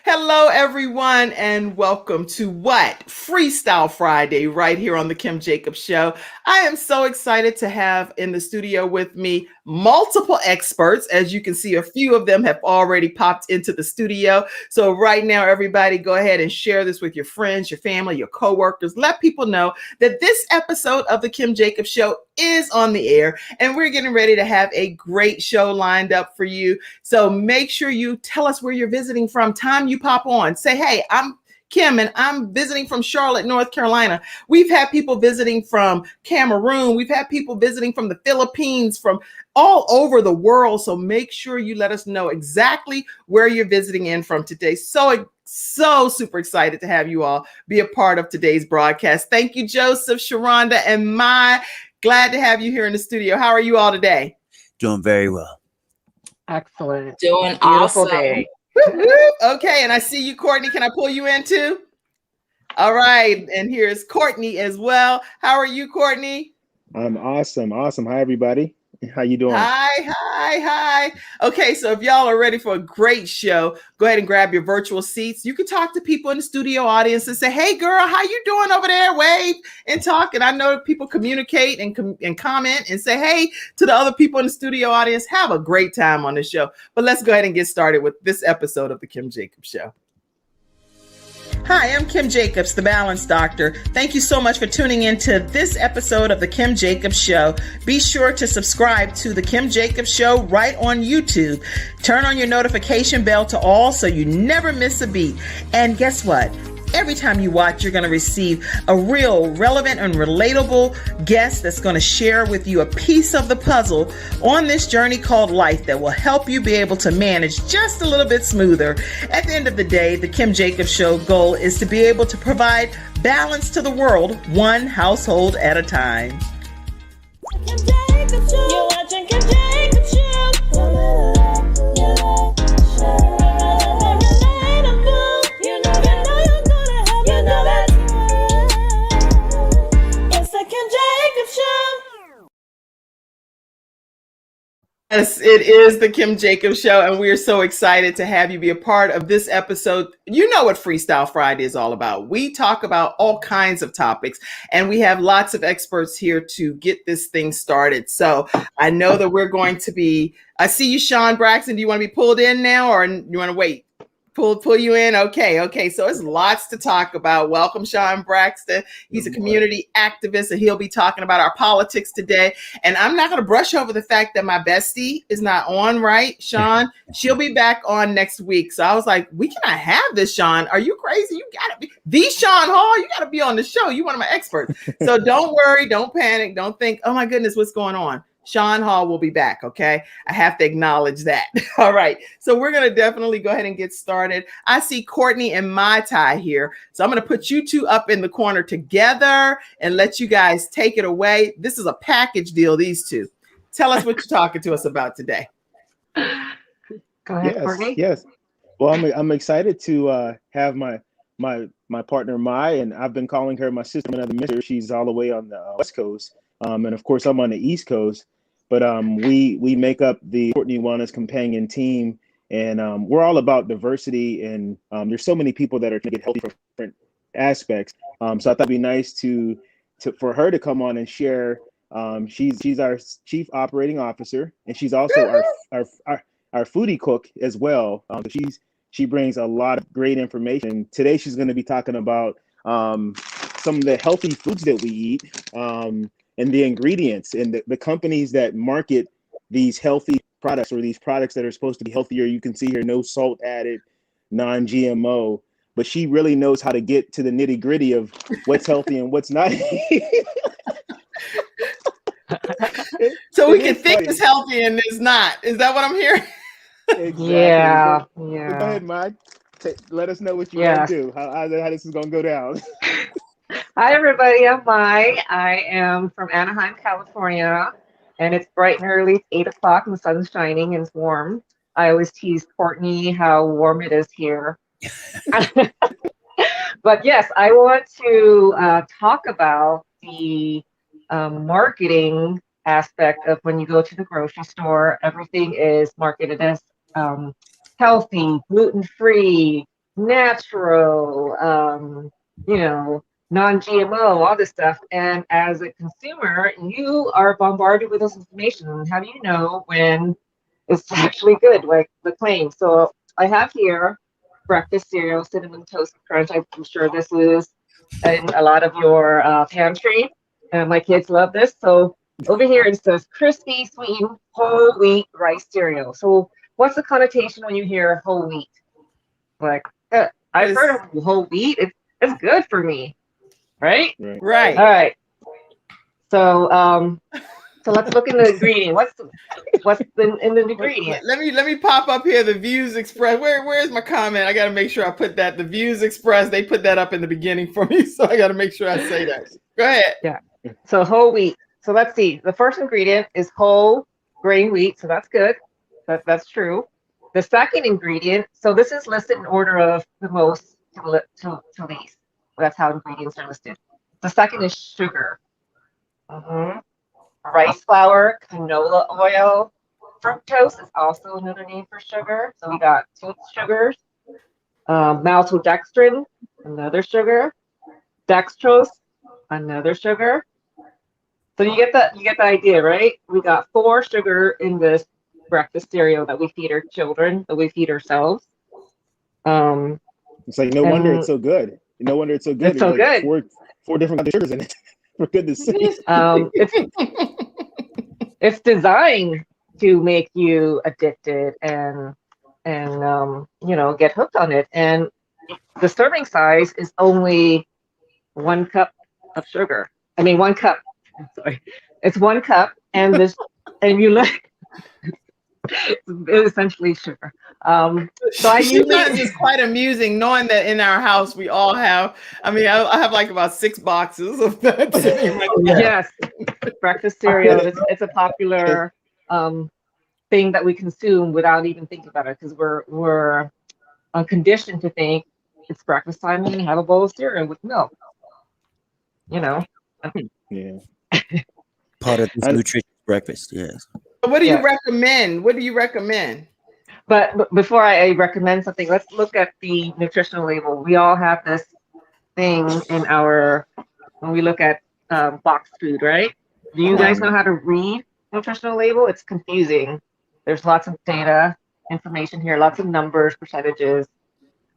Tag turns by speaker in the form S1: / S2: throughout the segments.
S1: Hello, everyone, and welcome to what? Freestyle Friday, right here on the Kim Jacobs Show. I am so excited to have in the studio with me multiple experts. As you can see, a few of them have already popped into the studio. So right now, everybody, go ahead and share this with your friends, your family, your coworkers. Let people know that this episode of the Kim Jacobs Show is on the air, and we're getting ready to have a great show lined up for you. So make sure you tell us where you're visiting from. Time you pop on, say, hey, I'm Kim and I'm visiting from Charlotte, North Carolina. We've had people visiting from Cameroon. We've had people visiting from the Philippines, from all over the world. So make sure you let us know exactly where you're visiting in from today. So super excited to have you all be a part of today's broadcast. Thank you, Joseph, Sharonda, and Mai. Glad to have you here in the studio. How are you all today?
S2: Doing very well.
S3: Excellent.
S4: Doing
S3: Beautiful
S4: awesome.
S3: day.
S1: Okay, and I see you, Courtney. Can I pull you in too? All right, and here's Courtney as well. How are you, Courtney?
S5: I'm awesome. Hi, everybody. How you doing?
S1: Hi. Okay, so if y'all are ready for a great show, go ahead and grab your virtual seats. You can talk to people in the studio audience and say, hey, girl, how you doing over there? Wave and talk. And I know people communicate and comment and say, hey, to the other people in the studio audience. Have a great time on the show. But let's go ahead and get started with this episode of The Kim Jacobs Show. Hi, I'm Kim Jacobs, the Balance Doctor. Thank you so much for tuning in to this episode of The Kim Jacobs Show. Be sure to subscribe to The Kim Jacobs Show right on YouTube. Turn on your notification bell to all so you never miss a beat. And guess what? Every time you watch, you're going to receive a real relevant and relatable guest that's going to share with you a piece of the puzzle on this journey called life that will help you be able to manage just a little bit smoother. At the end of the day, the Kim Jacobs Show goal is to be able to provide balance to the world, one household at a time.
S6: Kim Jacobs Show. You're watching Kim Jacobs Show.
S1: Yes, it is the Kim Jacobs Show, and we are so excited to have you be a part of this episode. You know what Freestyle Friday is all about. We talk about all kinds of topics, and we have lots of experts here to get this thing started. So I know that we're going to be, I see you, Sean Braxton. Do you want to be pulled in now, or you want to wait? Pull you in. Okay. So it's lots to talk about. Welcome, Sean Braxton. He's a community activist, and he'll be talking about our politics today. And I'm not going to brush over the fact that my bestie is not on, right? Sean, she'll be back on next week. So I was like, we cannot have this, Sean. Are you crazy? You got to be the Sean Hall. You got to be on the show. You're one of my experts. So don't worry. Don't panic. Don't think, oh my goodness, what's going on? Sean Hall will be back, okay? I have to acknowledge that. All right, so we're going to definitely go ahead and get started. I see Courtney and Mai Tai here, so I'm going to put you two up in the corner together and let you guys take it away. This is a package deal, these two. Tell us what you're talking to us about today.
S3: Go ahead, Courtney.
S5: Yes. Well, I'm excited to have my partner Mai, and I've been calling her my sister, another mister. She's all the way on the West Coast, and of course I'm on the East Coast. But we make up the Courtney Wellness Companion team, and we're all about diversity. And there's so many people that are trying to get healthy from different aspects. So I thought it'd be nice for her to come on and share. She's our chief operating officer, and she's also our foodie cook as well. She brings a lot of great information. Today she's going to be talking about some of the healthy foods that we eat. And the ingredients and the companies that market these healthy products, or these products that are supposed to be healthier. You can see here, no salt added, non-GMO, but she really knows how to get to the nitty gritty of what's healthy and what's not.
S1: So we can think it's healthy and it's not. Is that what I'm hearing?
S5: Exactly.
S3: Yeah.
S5: Go ahead, Mike. Let us know what you want to do, how this is going to go down.
S3: Hi, everybody. I'm Mai. I am from Anaheim, California, and it's bright and early. It's 8 o'clock, and the sun's shining, and it's warm. I always tease Courtney how warm it is here. But yes, I want to talk about the marketing aspect of when you go to the grocery store. Everything is marketed as healthy, gluten-free, natural, you know, non-GMO, all this stuff. And as a consumer, you are bombarded with this information. And how do you know when it's actually good, like the claim? So I have here breakfast cereal, cinnamon toast crunch. I'm sure this is in a lot of your pantry, and my kids love this. So over here it says crispy, sweetened whole wheat rice cereal. So what's the connotation when you hear whole wheat? Like, I've
S1: It's-
S3: heard of whole wheat. It's good for me, right?
S5: Right.
S1: right.
S3: All right. So so let's look in the ingredient. What's in the ingredient?
S1: Let me pop up here the views expressed. Where's my comment? I got to make sure I put that. The views expressed. They put that up in the beginning for me, so I got to make sure I say that. Go ahead.
S3: Yeah. So whole wheat. So let's see. The first ingredient is whole grain wheat. So that's good. That's true. The second ingredient. So this is listed in order of the most to least. That's how ingredients are listed. The second is sugar. Mhm. Rice flour, canola oil. Fructose is also another name for sugar. So we got two sugars. Maltodextrin, another sugar. Dextrose, another sugar. So you get the idea, right? We got 4 sugar in this breakfast cereal that we feed our children, that we feed ourselves.
S5: It's like no wonder
S3: And
S5: it's so good. No wonder it's so good.
S3: it's so
S5: There's like
S3: good.
S5: four different kinds of sugars in it. For goodness sake.
S3: It's designed to make you addicted and you know, get hooked on it. And the serving size is only 1 cup of sugar. I mean, 1 cup. I'm sorry, it's 1 cup, and this, and you look, it's essentially sugar. So I
S1: She finds
S3: usually,
S1: this quite amusing, knowing that in our house we all have. I mean, I have like about 6 boxes of that sitting right there.
S3: yes, breakfast cereal. It's a popular thing that we consume without even thinking about it, because we're conditioned to think it's breakfast time and have a bowl of cereal with milk. You know.
S5: Yeah.
S2: Part of this
S5: I-
S2: nutritious breakfast, yes.
S1: What do you
S3: Yeah.
S1: recommend? What do you recommend?
S3: But before I recommend something, let's look at the nutritional label. We all have this thing in our, when we look at boxed food, right? Do you guys know how to read nutritional label? It's confusing. There's lots of data, information here, lots of numbers, percentages.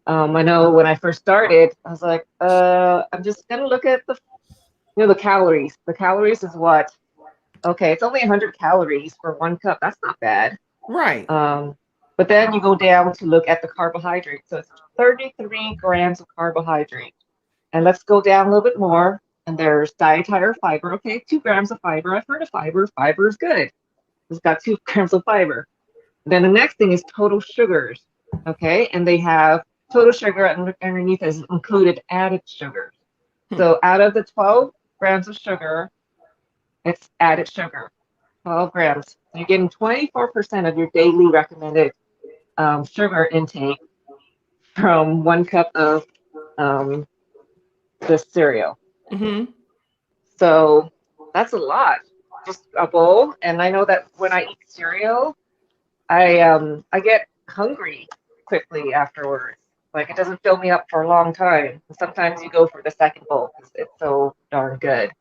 S3: I know when I first started, I was like, I'm just gonna look at the calories. The calories is what? Okay, it's only 100 calories for 1 cup. That's not bad.
S1: Right.
S3: But then you go down to look at the carbohydrate. So it's 33 grams of carbohydrate. And let's go down a little bit more. And there's dietary fiber. Okay, 2 grams of fiber. I've heard of fiber. Fiber is good. It's got 2 grams of fiber. Then the next thing is total sugars. Okay, and they have total sugar, and underneath is included added sugars. So out of the 12 grams of sugar, it's added sugar. 12 grams. So you're getting 24% of your daily recommended sugar intake from 1 cup of this cereal.
S1: Mm-hmm.
S3: So that's a lot, just a bowl. And I know that when I eat cereal, I get hungry quickly afterwards. Like, it doesn't fill me up for a long time. Sometimes you go for the second bowl because it's so darn good.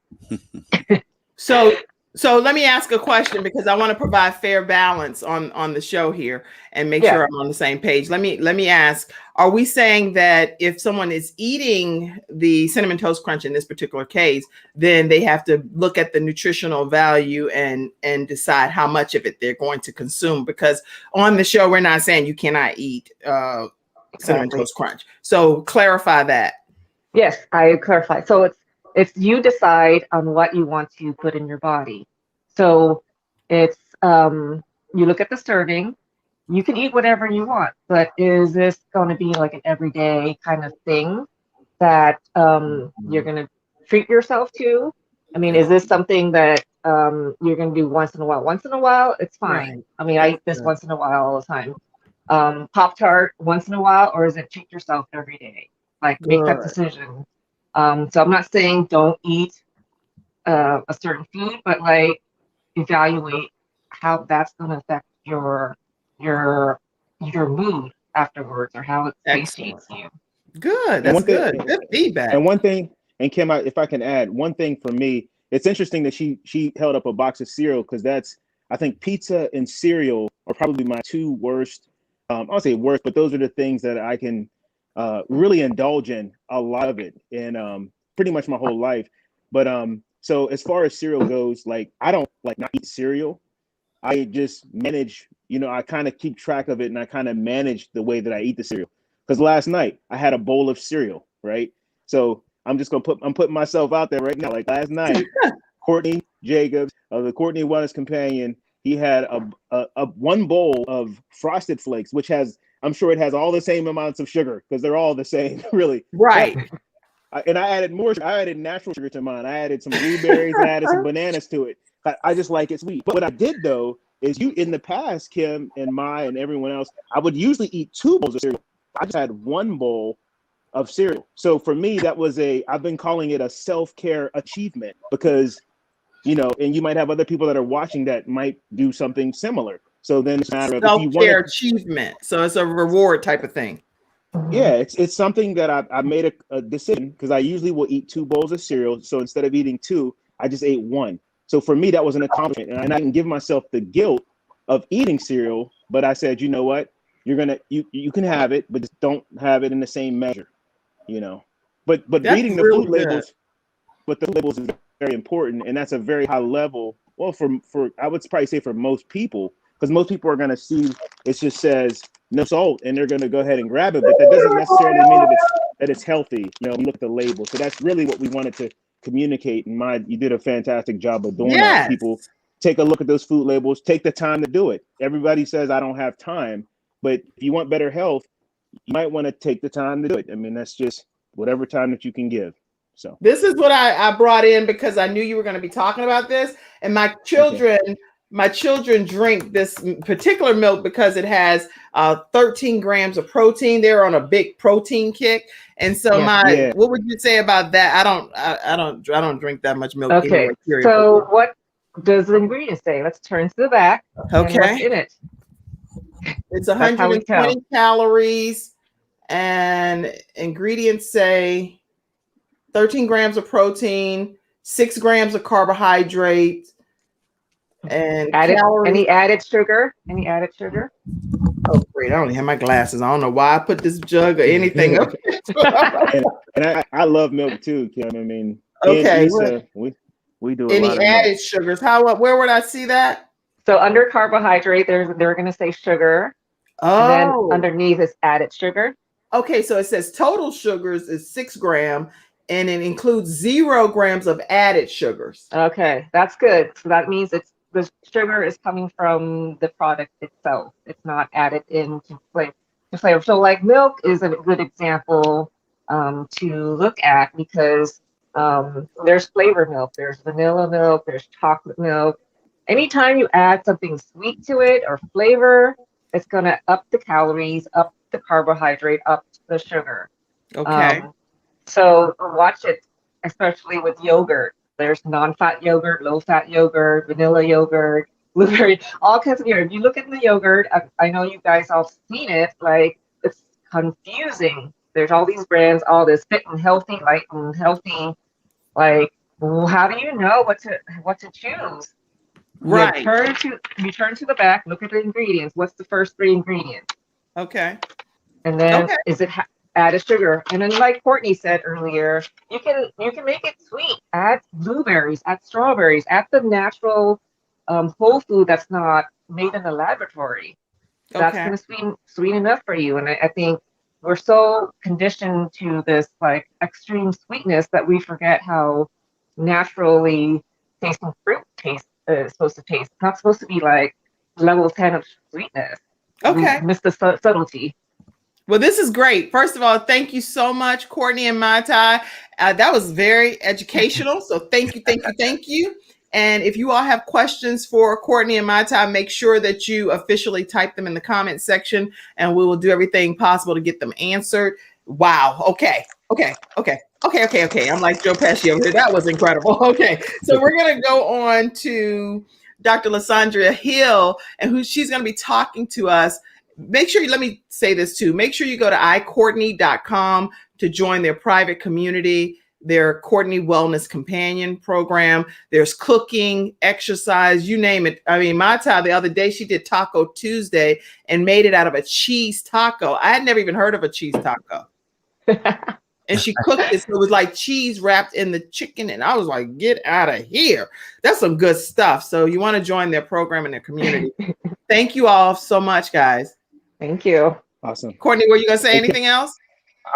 S1: So let me ask a question, because I want to provide fair balance on the show here and make
S3: Yeah.
S1: sure I'm on the same page. Let me ask, are we saying that if someone is eating the Cinnamon Toast Crunch in this particular case, then they have to look at the nutritional value and decide how much of it they're going to consume? Because on the show, we're not saying you cannot eat Cinnamon
S3: Exactly.
S1: Toast Crunch. So clarify that.
S3: Yes, I clarify. So it's you decide on what you want to put in your body. So it's you look at the serving. You can eat whatever you want, but is this going to be like an everyday kind of thing that you're going to treat yourself to? I mean, is this something that you're going to do once in a while? Once in a while, it's fine.
S1: Right.
S3: I mean, I eat this once in a while all the time. Pop-Tart once in a while, or is it treat yourself every day? Like, make that
S1: Right.
S3: decision. So I'm not saying don't eat a certain food, but like evaluate how that's going to affect your mood afterwards or how it
S1: Excellent.
S3: satiates you.
S1: Good.
S5: And
S1: That's
S5: one thing,
S1: good. Good feedback.
S5: and one thing, and Kim, if I can add one thing for me, it's interesting that she held up a box of cereal because I think pizza and cereal are probably my two worst. I won't say worst, but those are the things that I can really indulge in a lot of it, and pretty much my whole life. But so as far as cereal goes, like I don't like not eat cereal. I just manage, I kind of keep track of it and I kind of manage the way that I eat the cereal. Because last night I had a bowl of cereal, right? So I'm putting myself out there right now. Like last night, Courtney Jacobs of the Courtney Wellness Companion, he had a one bowl of Frosted Flakes, which I'm sure it has all the same amounts of sugar because they're all the same, really.
S1: Right.
S5: And I added more. I added natural sugar to mine. I added some blueberries. I added some bananas to it. I just like it sweet. But what I did though is in the past, Kim and and everyone else, I would usually eat 2 bowls of cereal. I just had 1 bowl of cereal. So for me, I've been calling it a self-care achievement because, and you might have other people that are watching that might do something similar. So then it's a matter of if you
S1: Self-care
S5: want
S1: achievement. So it's a reward type of thing.
S5: Yeah, it's something that I made a decision because I usually will eat 2 bowls of cereal. So instead of eating 2, I just ate 1. So for me, that was an accomplishment, and I didn't give myself the guilt of eating cereal. But I said, you know what, you can have it, but just don't have it in the same measure, But
S1: That's
S5: reading the
S1: really
S5: food
S1: good.
S5: labels, but the labels is very important, and that's a very high level. Well, for I would probably say for most people, because most people are going to see it just says no salt, and they're going to go ahead and grab it, but that doesn't necessarily mean that it's healthy. You look at the label. So that's really what we wanted to communicate. And you did a fantastic job of doing that.
S1: Yes.
S5: People take a look at those food labels, take the time to do it. Everybody says I don't have time, but if you want better health, you might want to take the time to do it. I mean, that's just whatever time that you can give. So
S1: this is what I brought in because I knew you were going to be talking about this, and my children drink this particular milk because it has 13 grams of protein. They're on a big protein kick, and so what would you say about that? I don't drink that much milk.
S3: Okay,
S1: anyway, period.
S3: so what does the ingredients say? Let's turn to the back.
S1: Okay,
S3: and what's in it?
S1: It's 120 calories, and ingredients say 13 grams of protein, 6 grams of carbohydrate, and
S3: any added sugar? Any added sugar?
S1: Oh, great. I don't even have my glasses. I don't know why I put this jug or anything up.
S5: and I love milk too, Kim. I mean,
S1: okay.
S5: We do
S1: any
S5: a lot of
S1: added
S5: milk.
S1: sugars. Where would I see that?
S3: So under carbohydrate, they're going to say sugar.
S1: Oh.
S3: And then underneath is added sugar.
S1: Okay, so it says total sugars is 6 grams, and it includes 0 grams of added sugars.
S3: Okay, that's good. So that means the sugar is coming from the product itself. It's not added into flavor. So like milk is a good example to look at because there's flavor milk, there's vanilla milk, there's chocolate milk. Anytime you add something sweet to it or flavor, it's going to up the calories, up the carbohydrate, up the sugar.
S1: Okay.
S3: So watch it, especially with yogurt. There's non-fat yogurt, low-fat yogurt, vanilla yogurt, blueberry, all kinds of yogurt. If you look at the yogurt, I know you guys all seen it, like it's confusing. There's all these brands, all this fit and healthy, light and healthy. Like, how do you know what to choose?
S1: Right.
S3: You turn to the back, look at the ingredients. What's the first 3 ingredients?
S1: Okay.
S3: And then is it added sugar? And then like Courtney said earlier, you can make it sweet. Add blueberries, add strawberries, add the natural whole food that's not made in the laboratory. That's going to sweeten enough for you. And I think we're so conditioned to this like extreme sweetness that we forget how naturally tasting fruit tastes. Is supposed to taste. It's not supposed to be like level 10 of sweetness.
S1: Okay.
S3: We miss the subtlety.
S1: Well, this is great. First of all, thank you so much, Courtney and Mai Tai. That was very educational. So thank you. And if you all have questions for Courtney and Mai Tai, make sure that you officially type them in the comment section, and we will do everything possible to get them answered. Wow. Okay. I'm like Joe Pesci over here. That was incredible. Okay. So we're going to go on to Dr. Lysandra Hill, and she's going to be talking to us make sure let me say this too. Make sure you go to iCourtney.com to join their private community, their Courtney Wellness Companion program. There's cooking, exercise, you name it. I mean, Mata the other day, she did Taco Tuesday and made it out of a cheese taco. I had never even heard of a cheese taco. And she cooked it, so it was like cheese wrapped in the chicken. And I was like, get out of here. That's some good stuff. So you want to join their program and their community. Thank you all so much, guys.
S3: Thank you.
S5: Awesome.
S1: Courtney, were you going to say anything else?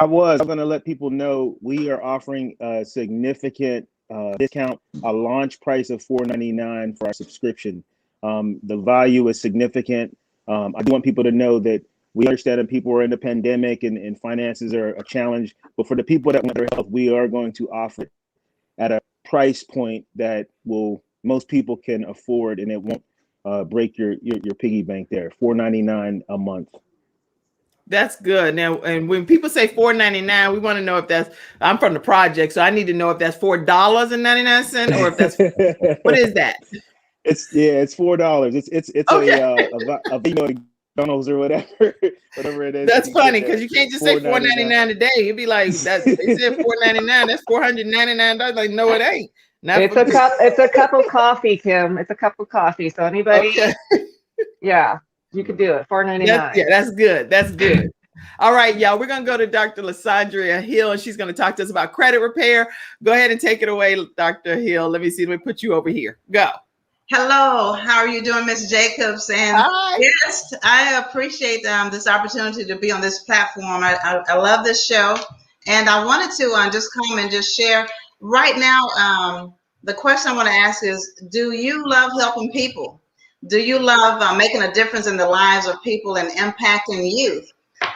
S5: I'm going to let people know we are offering a significant discount, a launch price of $4.99 for our subscription. The value is significant. I do want people to know that we understand that people are in the pandemic and finances are a challenge, but for the people that want their health, we are going to offer it at a price point that most people can afford, and it won't break your piggy bank there. $4.99 a month.
S1: That's good. Now, and when people say $4.99, we want to know if that's, I'm from the project, so I need to know if that's $4.99 or if that's, what is that?
S5: It's $4. It's
S1: okay.
S5: a video McDonald's or whatever it is.
S1: That's funny because you can't just say $4.99 a day. You'd be like, they said $4.99. That's $499. Like, no, it ain't.
S3: It's a cup of coffee, Kim. It's a cup of coffee. So anybody,
S1: okay.
S3: Yeah, you could do it. $4.99.
S1: Yeah, that's good. That's good. All right, y'all. We're gonna go to Dr. Lysandria Hill, and she's gonna talk to us about credit repair. Go ahead and take it away, Dr. Hill. Let me put you over here. Go.
S4: Hello, how are you doing, Ms. Jacobs? And
S1: hi.
S4: Yes, I appreciate this opportunity to be on this platform. I love this show, and I wanted to just come and just share. Right now, the question I want to ask is, do you love helping people? Do you love making a difference in the lives of people and impacting youth?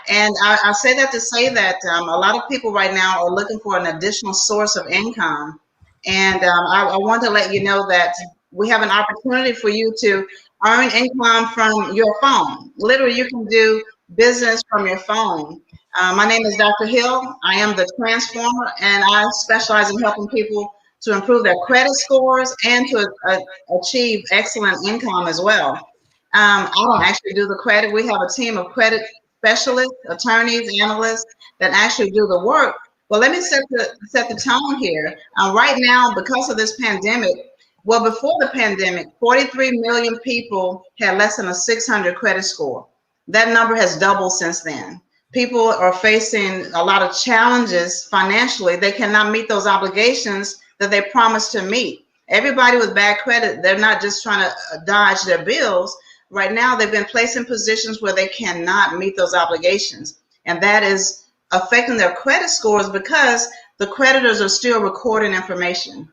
S4: And I say that to say that a lot of people right now are looking for an additional source of income. And I want to let you know that we have an opportunity for you to earn income from your phone. Literally, you can do business from your phone. My name is Dr. Hill. I am the transformer, and I specialize in helping people to improve their credit scores and to achieve excellent income as well. I don't actually do the credit. We have a team of credit specialists, attorneys, analysts that actually do the work. Well, let me set the tone here. Right now, because of this pandemic, well, before the pandemic, 43 million people had less than a 600 credit score. That number has doubled since then. People are facing a lot of challenges financially. They cannot meet those obligations that they promised to meet. Everybody with bad credit, they're not just trying to dodge their bills. Right now, they've been placed in positions where they cannot meet those obligations. And that is affecting their credit scores because the creditors are still recording information.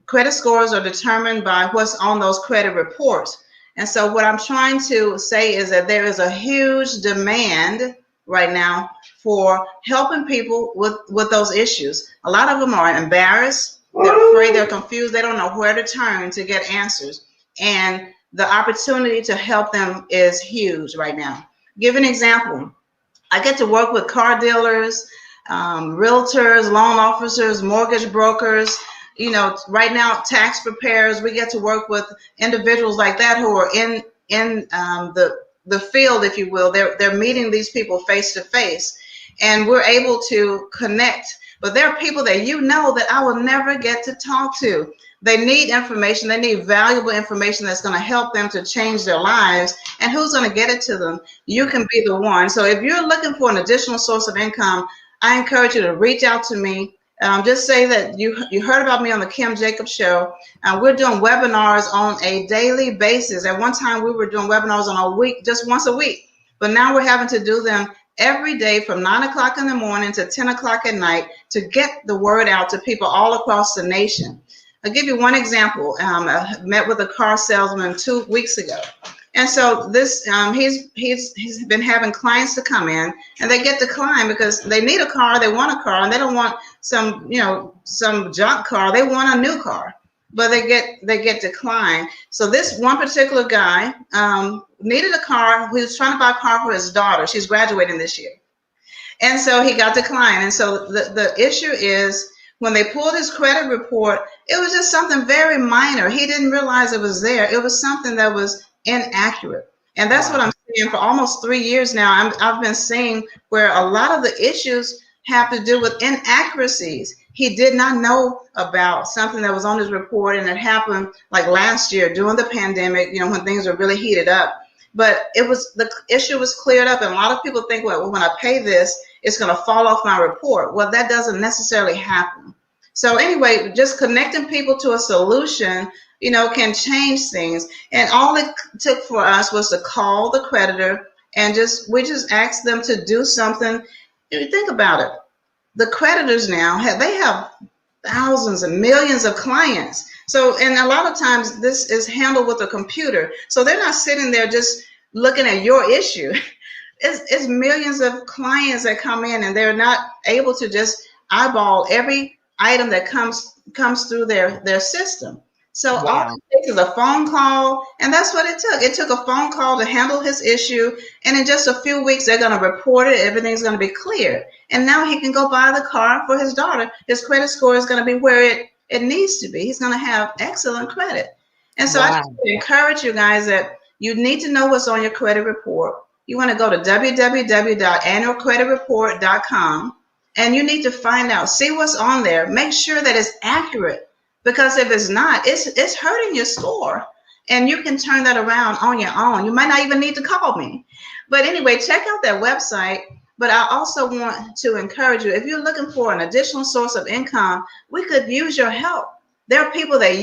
S4: Credit scores are determined by what's on those credit reports. And so what I'm trying to say is that there is a huge demand right now for helping people with those issues. A lot of them are embarrassed, they're afraid, they're confused, they don't know where to turn to get answers. And the opportunity to help them is huge right now. Give an example. I get to work with car dealers, realtors, loan officers, mortgage brokers. You know, right now, tax preparers. We get to work with individuals like that who are in the field, if you will. They're meeting these people face to face, and we're able to connect. But there are people that you know that I will never get to talk to. They need information. They need valuable information that's going to help them to change their lives. And who's going to get it to them? You can be the one. So if you're looking for an additional source of income, I encourage you to reach out to me. Just say that you heard about me on the Kim Jacobs Show. We're doing webinars on a daily basis. At one time, we were doing webinars on a week, just once a week. But now we're having to do them every day from 9 o'clock in the morning to 10 o'clock at night to get the word out to people all across the nation. I'll give you one example. I met with a car salesman 2 weeks ago. And so this, he's been having clients to come in, and they get declined because they need a car, they want a car, and they don't want some junk car. They want a new car, but they get declined. So this one particular guy needed a car. He was trying to buy a car for his daughter. She's graduating this year, and so he got declined. And so the issue is, when they pulled his credit report, it was just something very minor. He didn't realize it was there. It was something that was inaccurate. And that's what I'm And for almost 3 years now, I've been seeing where a lot of the issues have to do with inaccuracies. He did not know about something that was on his report, and it happened like last year during the pandemic, when things were really heated up. But the issue was cleared up, and a lot of people think, well, when I pay this, it's going to fall off my report. Well, that doesn't necessarily happen. So anyway, just connecting people to a solution, can change things. And all it took for us was to call the creditor and we just asked them to do something. You think about it. The creditors now they have thousands and millions of clients. So, and a lot of times this is handled with a computer. So they're not sitting there just looking at your issue. It's millions of clients that come in, and they're not able to just eyeball every item that comes through their system. So all it takes is a phone call, and that's what it took. It took a phone call to handle his issue, and in just a few weeks, they're going to report it. Everything's going to be clear. And now he can go buy the car for his daughter. His credit score is going to be where it needs to be. He's going to have excellent credit. And so I just encourage you guys that you need to know what's on your credit report. You want to go to www.annualcreditreport.com, and you need to find out, see what's on there. Make sure that it's accurate, because if it's not, it's hurting your score. And you can turn that around on your own. You might not even need to call me. But anyway, check out that website. But I also want to encourage you, if you're looking for an additional source of income, we could use your help. There are people that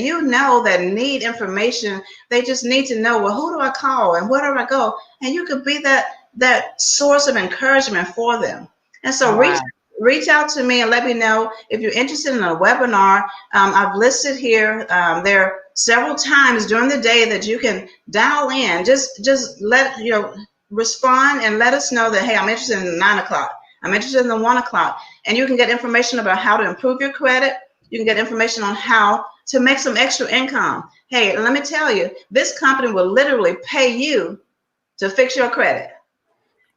S4: that need information. They just need to know, well, who do I call and where do I go? And you could be that source of encouragement for them. And so reach out to me and let me know if you're interested in a webinar. I've listed here, there are several times during the day that you can dial in. Just respond and let us know that, hey, I'm interested in 9 o'clock. I'm interested in the 1 o'clock. And you can get information about how to improve your credit. You can get information on how to make some extra income. Hey, let me tell you, this company will literally pay you to fix your credit.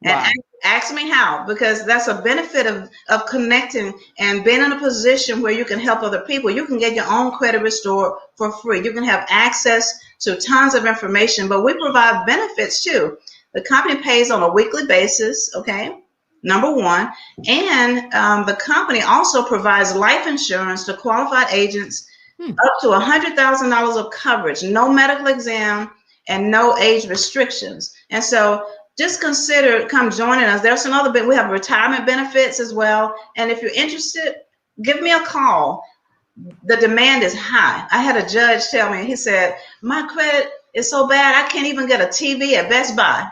S4: And ask me how, because that's a benefit of connecting and being in a position where you can help other people. You can get your own credit restored for free. You can have access to tons of information, but we provide benefits too. The company pays on a weekly basis, okay? Number one. And the company also provides life insurance to qualified agents up to $100,000 of coverage, no medical exam, and no age restrictions. And so just consider come joining us. There's some other we have retirement benefits as well. And if you're interested, give me a call. The demand is high. I had a judge tell me, he said, my credit is so bad, I can't even get a TV at Best Buy,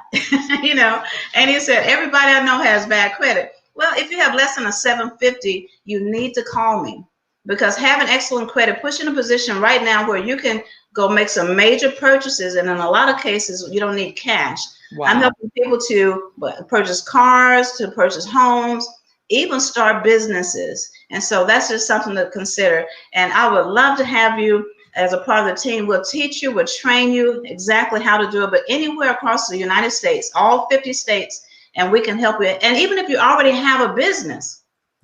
S4: and he said, everybody I know has bad credit. Well, if you have less than a 750, you need to call me, because having excellent credit puts you in a position right now where you can go make some major purchases. And in a lot of cases, you don't need cash. I'm helping people to purchase cars, to purchase homes, even start businesses. And so that's just something to consider. And I would love to have you as a part of the team. We'll teach you, we'll train you exactly how to do it, but anywhere across the United States, all 50 states, and we can help you. And even if you already have a business,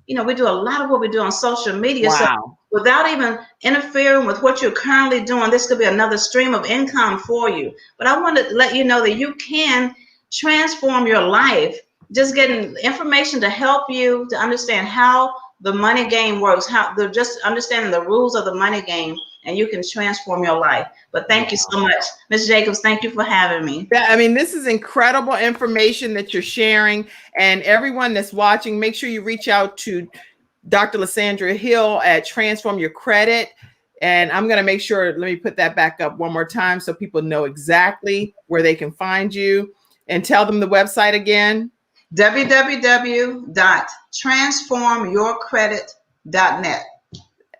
S4: we do a lot of what we do on social media. So without even interfering with what you're currently doing, this could be another stream of income for you. But I want to let you know that you can transform your life, just getting information to help you to understand how the money game works, how they're just understanding the rules of the money game, and you can transform your life. But thank you so much, Ms. Jacobs. Thank you for having me.
S1: Yeah, I mean, this is incredible information that you're sharing, and everyone that's watching, make sure you reach out to Dr. Lysandria Hill at Transform Your Credit. And I'm going to make sure, let me put that back up one more time so people know exactly where they can find you, and tell them the website again.
S4: www.transformyourcredit.net.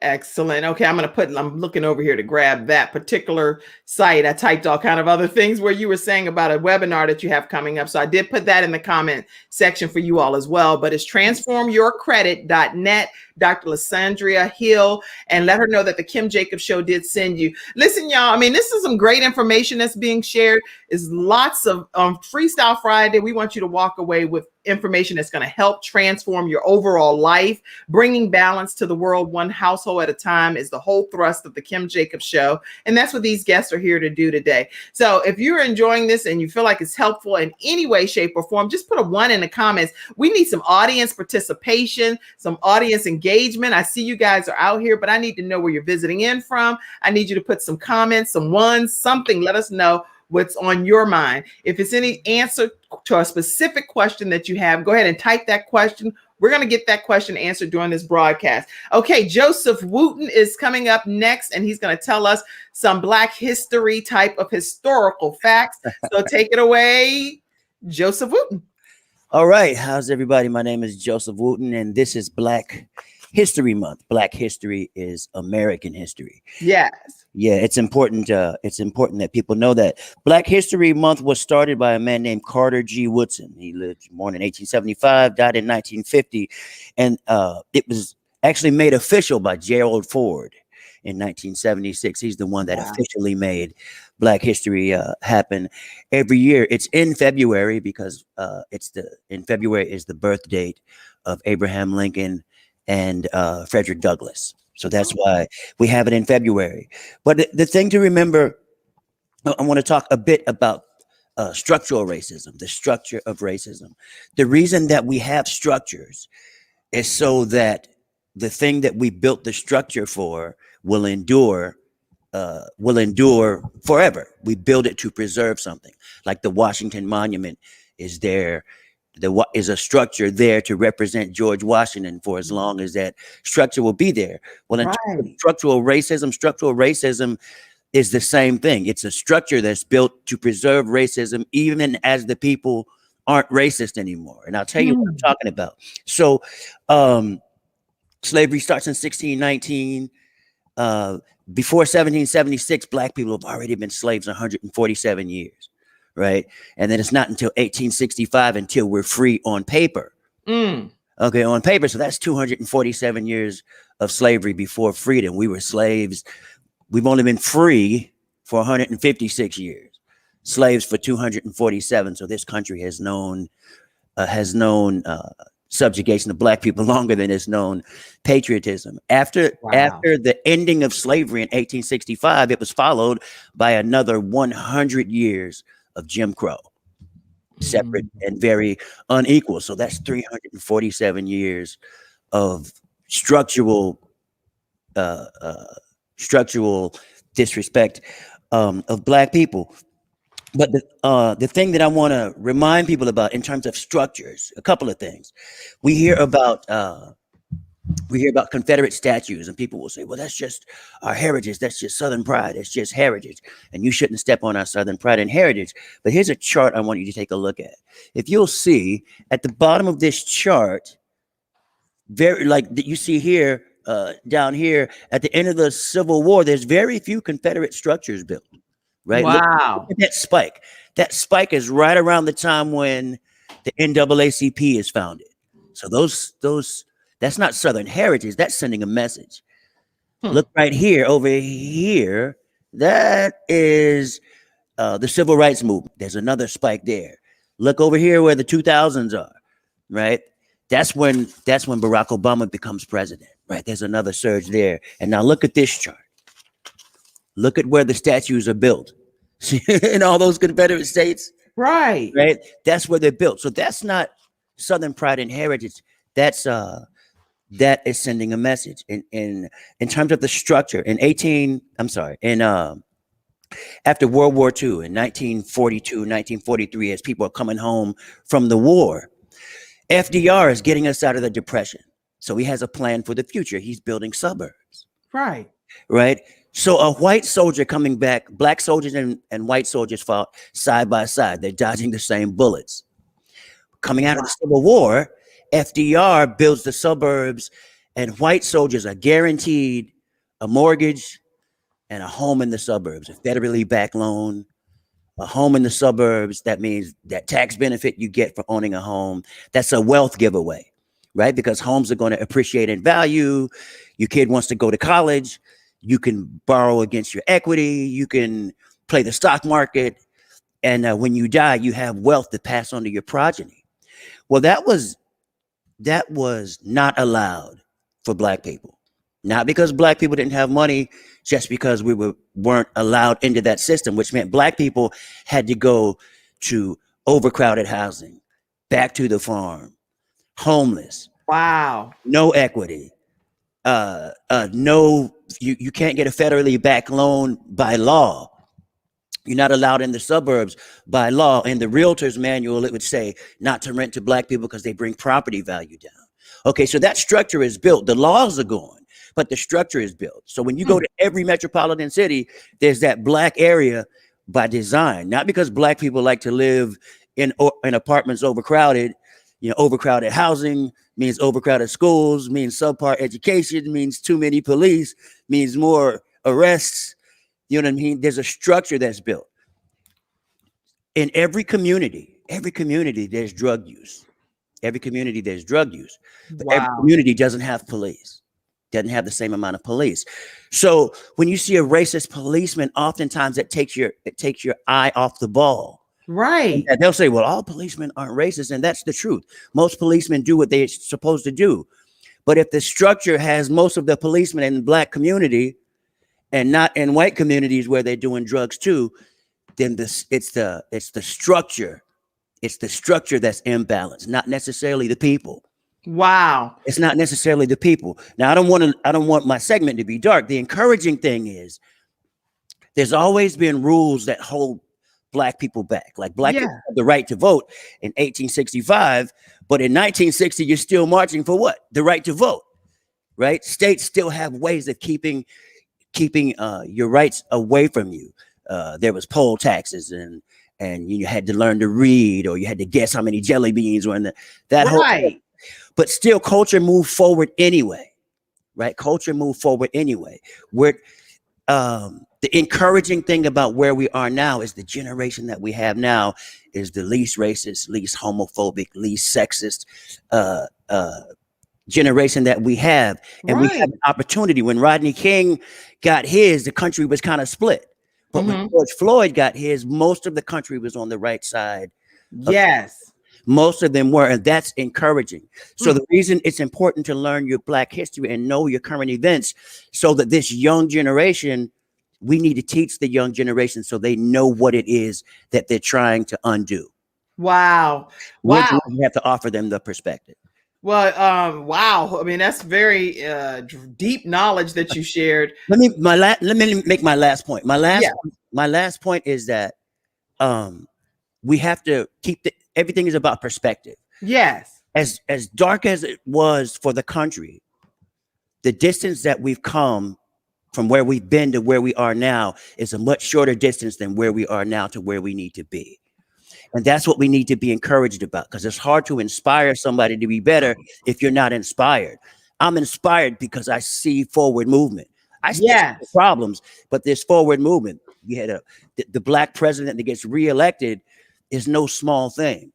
S1: Excellent. Okay, I'm looking over here to grab that particular site. I typed all kind of other things where you were saying about a webinar that you have coming up. So I did put that in the comment section for you all as well, but it's transformyourcredit.net, Dr. Lysandria Hill, and let her know that the Kim Jacobs Show did send you. Listen, y'all, I mean, this is some great information that's being shared. Is lots of Freestyle Friday. We want you to walk away with information that's going to help transform your overall life. Bringing balance to the world one household at a time is the whole thrust of the Kim Jacobs Show. And that's what these guests are here to do today. So if you're enjoying this and you feel like it's helpful in any way, shape, or form, just put a 1 in the comments. We need some audience participation, some audience engagement. I see you guys are out here, but I need to know where you're visiting in from. I need you to put some comments, some ones, something. Let us know what's on your mind. If it's any answer to a specific question that you have, go ahead and type that question. We're going to get that question answered during this broadcast. Okay, Joseph Wooten is coming up next, and he's going to tell us some Black history type of historical facts. So take it away, Joseph Wooten.
S2: All right. How's everybody? My name is Joseph Wooten, and this is Black History Month. Black history is American history.
S1: Yes.
S2: Yeah, it's important. It's important that people know that Black History Month was started by a man named Carter G. Woodson. He lived born in 1875, died in 1950, and it was actually made official by Gerald Ford in 1976. He's the one that officially made Black history happen every year. It's in February because in February is the birth date of Abraham Lincoln and Frederick Douglass. So that's why we have it in February. But the thing to remember, I want to talk a bit about structural racism, the structure of racism. The reason that we have structures is so that the thing that we built the structure for will endure forever. We build it to preserve something. Like the Washington Monument is there. There is a structure there to represent George Washington for as long as that structure will be there. Well, in terms of structural racism is the same thing. It's a structure that's built to preserve racism, even as the people aren't racist anymore. And I'll tell you what I'm talking about. So slavery starts in 1619. Before 1776, Black people have already been slaves 147 years. Right. And then it's not until 1865 until we're free on paper. Okay, on paper. So that's 247 years of slavery before freedom. We were slaves. We've only been free for 156 years, slaves for 247. So this country has known subjugation of Black people longer than it's known patriotism. After the ending of slavery in 1865, it was followed by another 100 years of Jim Crow, separate and very unequal. So that's 347 years of structural disrespect of Black people. But the thing that I want to remind people about in terms of structures, a couple of things. We hear about Confederate statues, and people will say, well, that's just our heritage. That's just Southern pride. It's just heritage. And you shouldn't step on our Southern pride and heritage. But here's a chart I want you to take a look at. If you'll see at the bottom of this chart, very like that you see here, down here at the end of the Civil War, there's very few Confederate structures built. Right?
S1: Wow.
S2: Look at that spike. That spike is right around the time when the NAACP is founded. So that's not Southern heritage. That's sending a message. Look right here, over here. That is the civil rights movement. There's another spike there. Look over here where the 2000s are, right? That's when Barack Obama becomes president, right? There's another surge there. And now look at this chart. Look at where the statues are built in all those Confederate states.
S1: Right.
S2: That's where they're built. So that's not Southern pride and heritage. That is sending a message in terms of the structure. After World War II in 1942, 1943, as people are coming home from the war, FDR is getting us out of the Depression. So he has a plan for the future. He's building suburbs.
S1: Right.
S2: So a white soldier coming back, Black soldiers and white soldiers fought side by side. They're dodging the same bullets. Coming out of the Civil War, FDR builds the suburbs, and white soldiers are guaranteed a mortgage and a home in the suburbs, a federally backed loan, a home in the suburbs. That means that tax benefit you get for owning a home. That's a wealth giveaway, right? Because homes are going to appreciate in value. Your kid wants to go to college. You can borrow against your equity. You can play the stock market. And when you die, you have wealth to pass on to your progeny. Well, that was not allowed for Black people. Not because Black people didn't have money, just because we weren't allowed into that system, which meant Black people had to go to overcrowded housing, back to the farm, homeless,
S1: Wow.
S2: no equity, no, you can't get a federally backed loan by law. You're not allowed in the suburbs by law. In the realtor's manual, it would say not to rent to Black people because they bring property value down. Okay, so that structure is built. The laws are gone, but the structure is built. So when you go to every metropolitan city, there's that Black area by design, not because Black people like to live in apartments overcrowded. Overcrowded housing means overcrowded schools, means subpar education, means too many police, means more arrests. You know what I mean? There's a structure that's built. In every community, there's drug use. Every community, there's drug use. But every community doesn't have police, doesn't have the same amount of police. So when you see a racist policeman, oftentimes it takes your eye off the ball.
S1: Right.
S2: And they'll say, well, all policemen aren't racist. And that's the truth. Most policemen do what they're supposed to do. But if the structure has most of the policemen in the Black community and not in white communities where they're doing drugs too, then it's the structure. It's the structure that's imbalanced, not necessarily the people.
S1: Wow.
S2: It's not necessarily the people. Now, I don't want my segment to be dark. The encouraging thing is there's always been rules that hold Black people back. Like Black people have the right to vote in 1865, but in 1960, you're still marching for what? The right to vote, right? States still have ways of keeping your rights away from you. There was poll taxes, and you had to learn to read, or you had to guess how many jelly beans were in that whole thing. But still, culture moved forward anyway, right? Culture moved forward anyway. The encouraging thing about where we are now is the generation that we have now is the least racist, least homophobic, least sexist generation that we have. And we have an opportunity. When Rodney King got his, the country was kind of split. But when George Floyd got his, most of the country was on the right side.
S1: Yes.
S2: Most of them were, and that's encouraging. So the reason it's important to learn your Black history and know your current events, so that this young generation, we need to teach the young generation so they know what it is that they're trying to undo.
S1: Wow.
S2: We have to offer them the perspective.
S1: Well, wow. I mean, that's very deep knowledge that you shared.
S2: Let me make my last point. My last point is that we have to keep everything is about perspective.
S1: Yes.
S2: As dark as it was for the country, the distance that we've come from where we've been to where we are now is a much shorter distance than where we are now to where we need to be. And that's what we need to be encouraged about, because it's hard to inspire somebody to be better if you're not inspired. I'm inspired because I see forward movement. I see problems, but there's forward movement. We had the Black president that gets reelected is no small thing.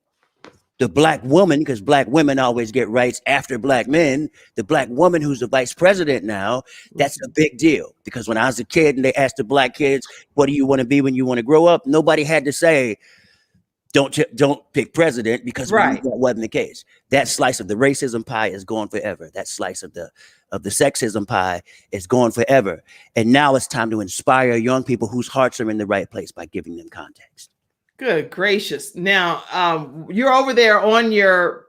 S2: The Black woman, because Black women always get rights after Black men, the Black woman who's the vice president now, that's a big deal. Because when I was a kid and they asked the Black kids, what do you want to be when you want to grow up? Nobody had to say, don't pick president, because that wasn't the case. That slice of the racism pie is gone forever. That slice of the sexism pie is gone forever. And now it's time to inspire young people whose hearts are in the right place by giving them context.
S1: Good gracious. Now, you're over there on your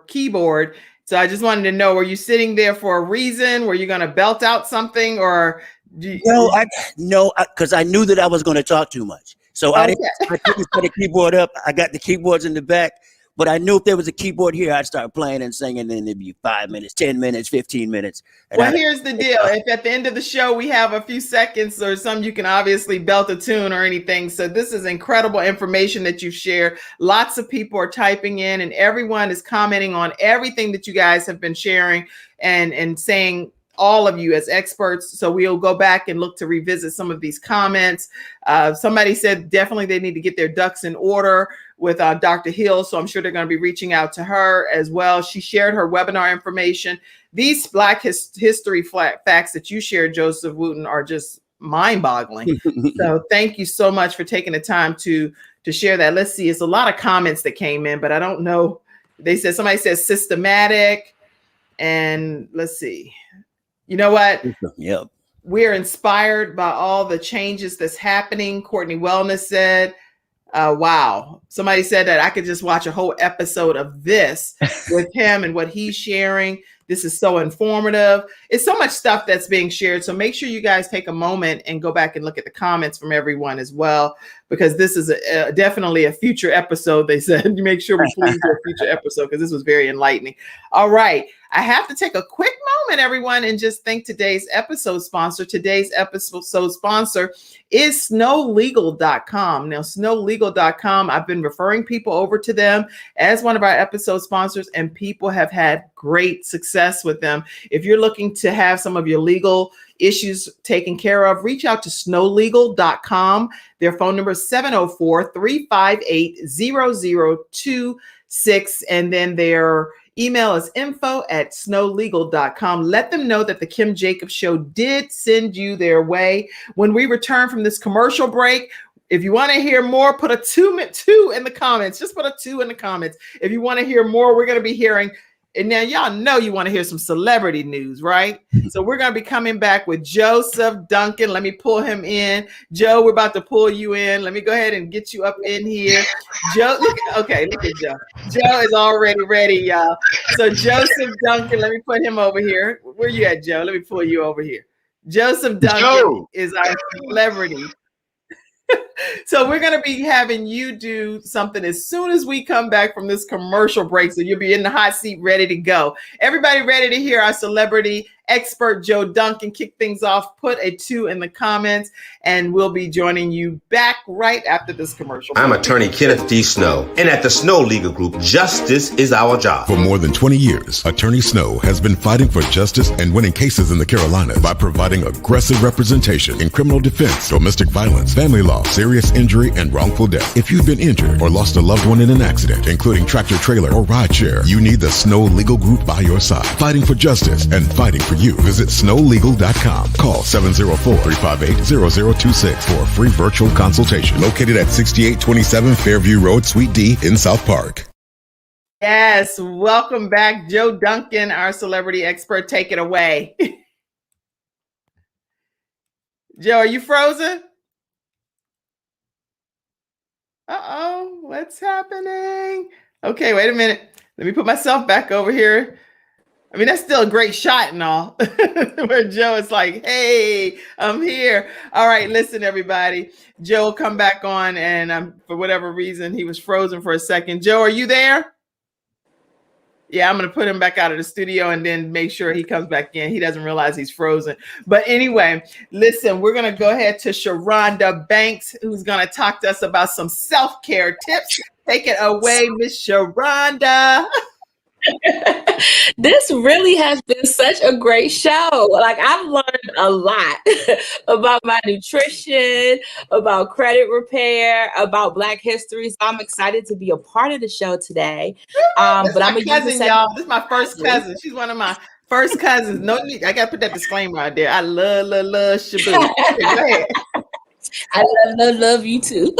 S1: keyboard. So I just wanted to know, were you sitting there for a reason? Were you going to belt out something, or?
S2: No, because I knew that I was going to talk too much. So I couldn't set a keyboard up. I got the keyboards in the back, but I knew if there was a keyboard here, I'd start playing and singing, and it'd be 5 minutes, 10 minutes, 15 minutes.
S1: Well, here's the deal. If at the end of the show we have a few seconds or some, you can obviously belt a tune or anything. So this is incredible information that you've shared. Lots of people are typing in, and everyone is commenting on everything that you guys have been sharing and saying, all of you as experts. So we'll go back and look to revisit some of these comments. Somebody said definitely they need to get their ducks in order with Dr. Hill. So I'm sure they're going to be reaching out to her as well. She shared her webinar information. These Black history facts that you shared, Joseph Wooten, are just mind-boggling. So thank you so much for taking the time to share that. Let's see. It's a lot of comments that came in, but I don't know. somebody says systematic. And let's see. You know what?
S2: Yep.
S1: We're inspired by all the changes that's happening. Courtney Wellness said, wow. Somebody said that I could just watch a whole episode of this with him and what he's sharing. This is so informative. It's so much stuff that's being shared. So make sure you guys take a moment and go back and look at the comments from everyone as well, because this is definitely a future episode. They said, make sure we please do a future episode because this was very enlightening. All right. I have to take a quick moment, everyone, and just thank today's episode sponsor. Today's episode sponsor is snowlegal.com. Now, snowlegal.com, I've been referring people over to them as one of our episode sponsors, and people have had great success with them. If you're looking to have some of your legal issues taken care of, reach out to snowlegal.com. Their phone number is 704-358-0026, and then their email is info@snowlegal.com. Let them know that the Kim Jacobs Show did send you their way. When we return from this commercial break, if you want to hear more, put a two in the comments. Just put a 2 in the comments. If you want to hear more, we're going to be hearing, and now y'all know you want to hear some celebrity news, right? So we're going to be coming back with Joseph Duncan. Let me pull him in. Joe, we're about to pull you in. Let me go ahead and get you up in here. Joe, look at Joe. Joe is already ready, y'all. So Joseph Duncan, let me put him over here. Where you at, Joe? Let me pull you over here. Joseph Duncan is our celebrity. So we're going to be having you do something as soon as we come back from this commercial break. So you'll be in the hot seat ready to go. Everybody ready to hear our celebrity expert, Joe Duncan, kick things off? Put a 2 in the comments, and we'll be joining you back right after this commercial break.
S7: I'm attorney Kenneth D. Snow, and at the Snow Legal Group, justice is our job.
S8: For more than 20 years, Attorney Snow has been fighting for justice and winning cases in the Carolinas by providing aggressive representation in criminal defense, domestic violence, family law, serious injury, and wrongful death. If you've been injured or lost a loved one in an accident, including tractor trailer or rideshare, you need the Snow Legal Group by your side, fighting for justice and fighting for you. Visit snowlegal.com. Call 704-358-0026 for a free virtual consultation. Located at 6827 Fairview Road, Suite D in South Park.
S1: Yes, welcome back, Joe Duncan, our celebrity expert. Take it away. Joe, are you frozen? Uh-oh, what's happening? Okay, wait a minute. Let me put myself back over here. I mean, that's still a great shot and all, where Joe is like, hey, I'm here. All right, listen, everybody. Joe come back on, and for whatever reason, he was frozen for a second. Joe, are you there? Yeah, I'm going to put him back out of the studio and then make sure he comes back in. He doesn't realize he's frozen. But anyway, listen, we're going to go ahead to Sharonda Banks, who's going to talk to us about some self-care tips. Take it away, Miss Sharonda.
S9: This really has been such a great show. Like, I've learned a lot about my nutrition, about credit repair, about Black history. So I'm excited to be a part of the show today.
S1: But I'm a cousin, y'all. This is my first cousin. She's one of my first cousins. No need. I got to put that disclaimer out there. I love Shabu. Go ahead.
S9: I love you too.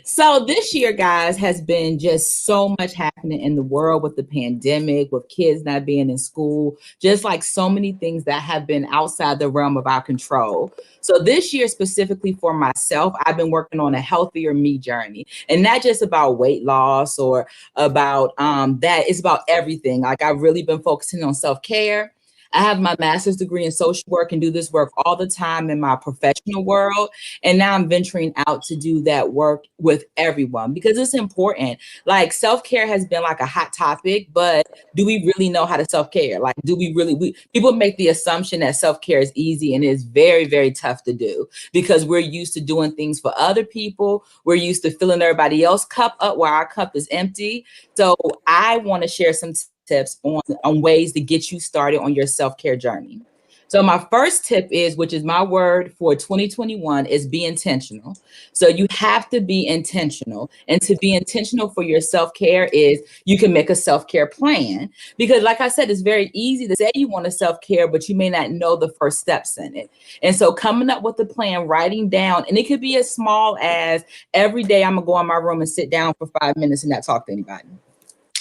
S9: So this year, guys, has been just so much happening in the world with the pandemic, with kids not being in school, just like so many things that have been outside the realm of our control. So this year, specifically for myself, I've been working on a healthier me journey, and not just about weight loss or about that. It's about everything. Like, I've really been focusing on self-care. I have my master's degree in social work and do this work all the time in my professional world. And now I'm venturing out to do that work with everyone because it's important. Like, self-care has been like a hot topic, but do we really know how to self-care? Like, do we really, people make the assumption that self-care is easy, and it's very, very tough to do because we're used to doing things for other people. We're used to filling everybody else's cup up while our cup is empty. So I want to share some tips on ways to get you started on your self-care journey. So my first tip is, which is my word for 2021, is be intentional. So you have to be intentional. And to be intentional for your self-care is you can make a self-care plan. Because like I said, it's very easy to say you want to self-care, but you may not know the first steps in it. And so coming up with a plan, writing down, and it could be as small as every day I'm going to go in my room and sit down for 5 minutes and not talk to anybody.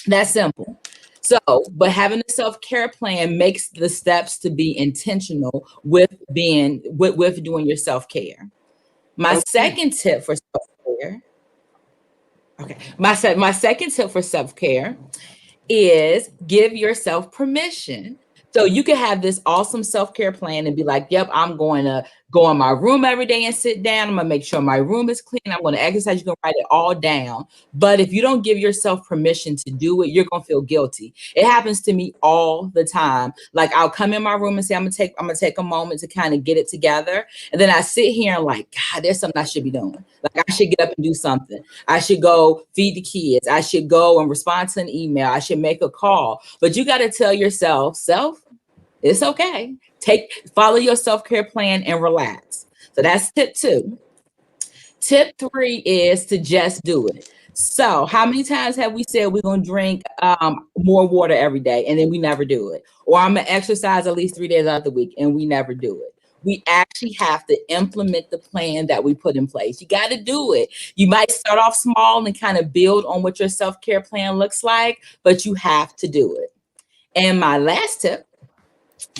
S9: That's simple. So, but having a self-care plan makes the steps to be intentional with being with doing your self-care. My
S1: Okay.
S9: second tip for self-care. Okay. My second tip for self-care is give yourself permission. So you can have this awesome self-care plan and be like, yep, I'm going to go in my room every day and sit down. I'm going to make sure my room is clean. I'm going to exercise. You're going to write it all down. But if you don't give yourself permission to do it, you're going to feel guilty. It happens to me all the time. Like I'll come in my room and say, I'm going to take a moment to kind of get it together. And then I sit here and like, God, there's something I should be doing. Like I should get up and do something. I should go feed the kids. I should go and respond to an email. I should make a call. But you got to tell yourself, it's okay. Follow your self-care plan and relax. So that's tip 2. Tip 3 is to just do it. So how many times have we said we're going to drink more water every day and then we never do it? Or I'm going to exercise at least 3 days out of the week and we never do it. We actually have to implement the plan that we put in place. You got to do it. You might start off small and kind of build on what your self-care plan looks like, but you have to do it. And my last tip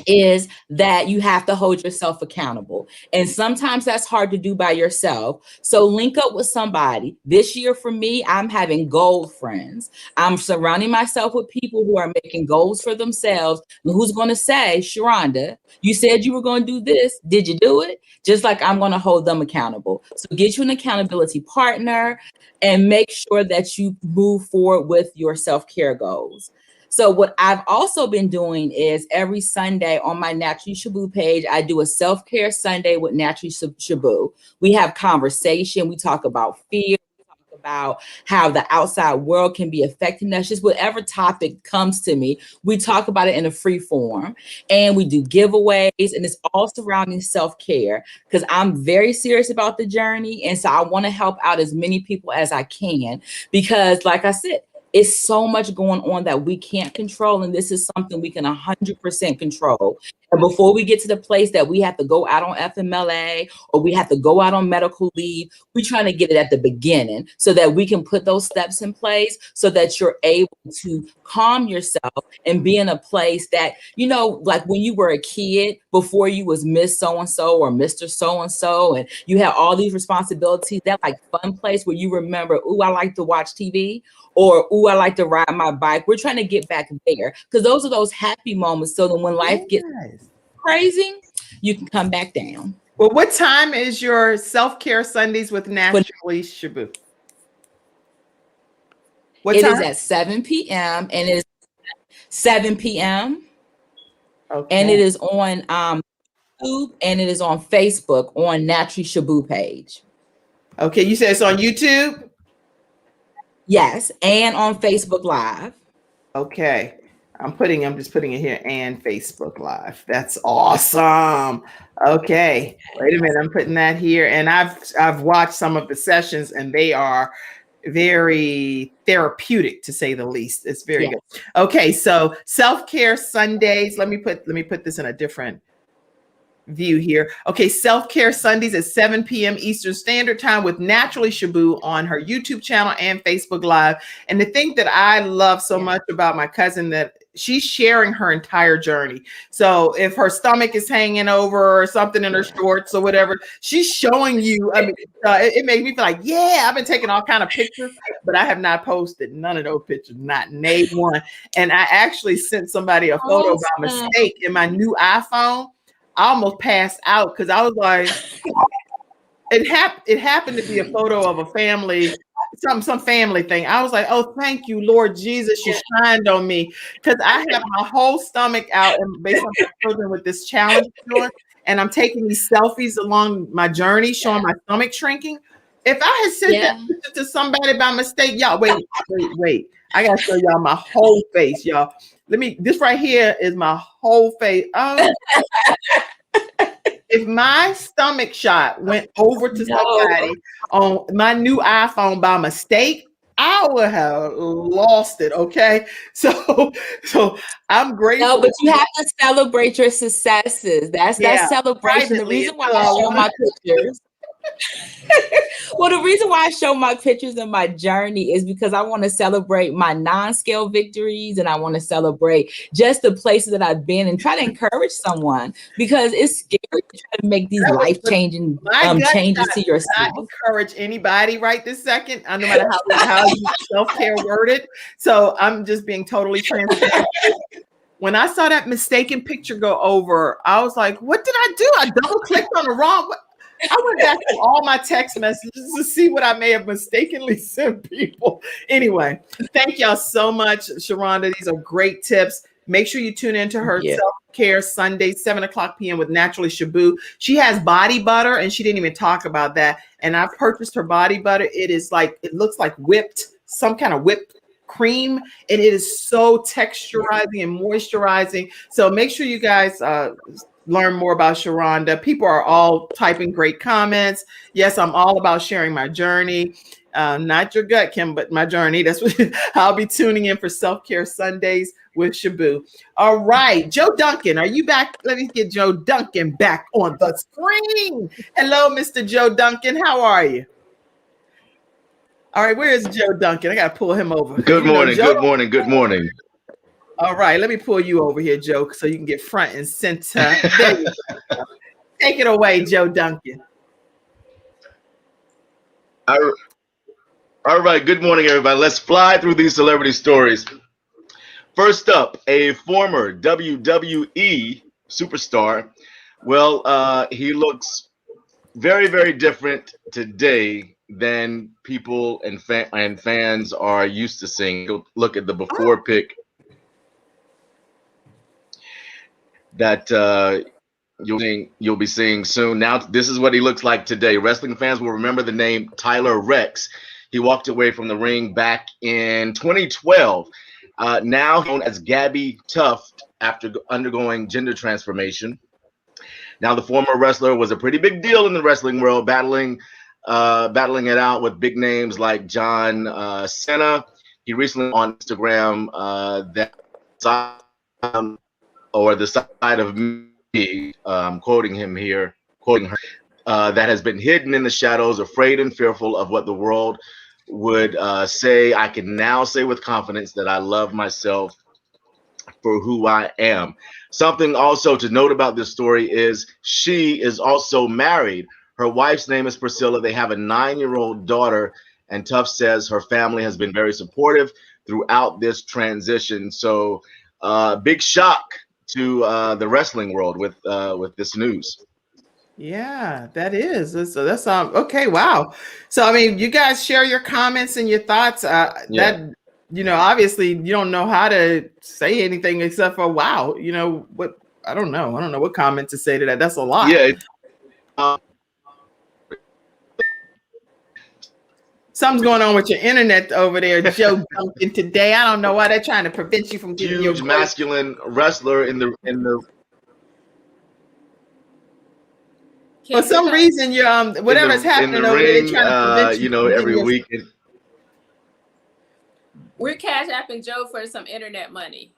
S9: is that you have to hold yourself accountable. And sometimes that's hard to do by yourself. So link up with somebody. This year for me, I'm having goal friends. I'm surrounding myself with people who are making goals for themselves. And who's going to say, Sharonda, you said you were going to do this. Did you do it? Just like I'm going to hold them accountable. So get you an accountability partner and make sure that you move forward with your self-care goals. So what I've also been doing is every Sunday on my Naturally Shaboo page, I do a self-care Sunday with Naturally Shaboo. We have conversation. We talk about fear. We talk about how the outside world can be affecting us. Just whatever topic comes to me, we talk about it in a free form. And we do giveaways. And it's all surrounding self-care because I'm very serious about the journey. And so I want to help out as many people as I can because, like I said, it's so much going on that we can't control. And this is something we can 100% control. And before we get to the place that we have to go out on FMLA or we have to go out on medical leave, we're trying to get it at the beginning so that we can put those steps in place so that you're able to calm yourself and be in a place that, you know, like when you were a kid, before you was Miss So-and-so or Mr. So-and-so, and you had all these responsibilities, that like fun place where you remember, ooh, I like to watch TV, or, ooh, I like to ride my bike. We're trying to get back there because those are those happy moments. So that when life gets crazy, you can come back down.
S1: Well, what time is your self-care Sundays with Naturally Shaboo?
S9: It is at 7 p.m. and it is 7 p.m.
S1: Okay.
S9: And it is on YouTube and it is on Facebook on Naturally Shaboo page.
S1: Okay, you said it's on YouTube?
S9: Yes, and on Facebook Live.
S1: Okay. I'm just putting it here and Facebook Live. That's awesome. Okay. Wait a minute. I'm putting that here. And I've watched some of the sessions and they are very therapeutic to say the least. It's very good. Okay. So self-care Sundays. Let me put this in a different view here. Okay, self-care Sundays at 7 p.m. Eastern Standard Time with Naturally Shaboo on her YouTube channel and Facebook Live. And the thing that I love so much about my cousin that she's sharing her entire journey. So if her stomach is hanging over or something in her shorts or whatever, she's showing you. I mean, it made me feel like, yeah, I've been taking all kind of pictures, but I have not posted none of those pictures, not name one. And I actually sent somebody a photo by mistake in my new iPhone. I almost passed out because I was like, it happened to be a photo of a family, some family thing. I was like, oh, thank you, Lord Jesus, you shined on me. Because I have my whole stomach out and based on my children with this challenge doing, and I'm taking these selfies along my journey, showing my stomach shrinking. If I had sent that picture to somebody by mistake, y'all, wait. I gotta show y'all my whole face, y'all. This right here is my whole face. Oh. If my stomach shot went over to somebody on my new iPhone by mistake, I would have lost it. Okay. So I'm grateful.
S9: No, but you have to celebrate your successes. That's that celebration.
S1: Privately,
S9: the reason why I show my pictures. Well, the reason why I show my pictures and my journey is because I want to celebrate my non-scale victories, and I want to celebrate just the places that I've been and try to encourage someone, because it's scary to try to make these
S1: That was
S9: life-changing
S1: my gut
S9: changes
S1: shot
S9: to
S1: does not
S9: yourself.
S1: encourage anybody right this second, no matter how you self-care worded. So I'm just being totally transparent. When I saw that mistaken picture go over, I was like, what did I do? I double clicked on the wrong. I went back to all my text messages to see what I may have mistakenly sent people. Anyway, thank y'all so much, Sharonda. These are great tips. Make sure you tune into her self-care Sunday, 7:00 p.m. with Naturally Shabu. She has body butter, and she didn't even talk about that. And I purchased her body butter. It is like, it looks like some kind of whipped cream, and it is so texturizing and moisturizing. So make sure you guys learn more about Sharonda. People are all typing great comments. Yes, I'm all about sharing my journey. Not your gut, Kim, but my journey. That's what I'll be tuning in for Self-Care Sundays with Shabu. All right, Joe Duncan, are you back? Let me get Joe Duncan back on the screen. Hello, Mr. Joe Duncan. How are you? All right, where is Joe Duncan? I got to pull him over.
S10: Good morning, good morning, good morning.
S1: All right, let me pull you over here, Joe, so you can get front and center. There you go. Take it away, Joe Duncan.
S10: All right, good morning, everybody. Let's fly through these celebrity stories. First up, a former WWE superstar. Well, he looks very, very different today than people and fans are used to seeing. Look at the before pic that you'll be seeing soon. Now, this is what he looks like today. Wrestling fans will remember the name Tyler Rex. He walked away from the ring back in 2012. Now known as Gabby Tuft after undergoing gender transformation. Now, the former wrestler was a pretty big deal in the wrestling world, battling it out with big names like John Cena. He recently on Instagram that side or the side of me, quoting him here, quoting her, that has been hidden in the shadows, afraid and fearful of what the world would say. I can now say with confidence that I love myself for who I am. Something also to note about this story is she is also married. Her wife's name is Priscilla. They have a 9-year-old daughter, and Tuff says her family has been very supportive throughout this transition. So big shock to the wrestling world with this news.
S1: Yeah, that is. That's okay. Wow. So I mean, you guys share your comments and your thoughts. That obviously you don't know how to say anything except for wow. What? I don't know. I don't know what comment to say to that. That's a lot.
S10: Yeah.
S1: Something's going on with your internet over there, Joe Duncan. Today, I don't know why they're trying to prevent you from getting
S10: huge masculine wrestler in the.
S1: For some reason, you're whatever's happening over there, they're trying to prevent you.
S10: Every week.
S11: We're cash apping Joe for some internet money.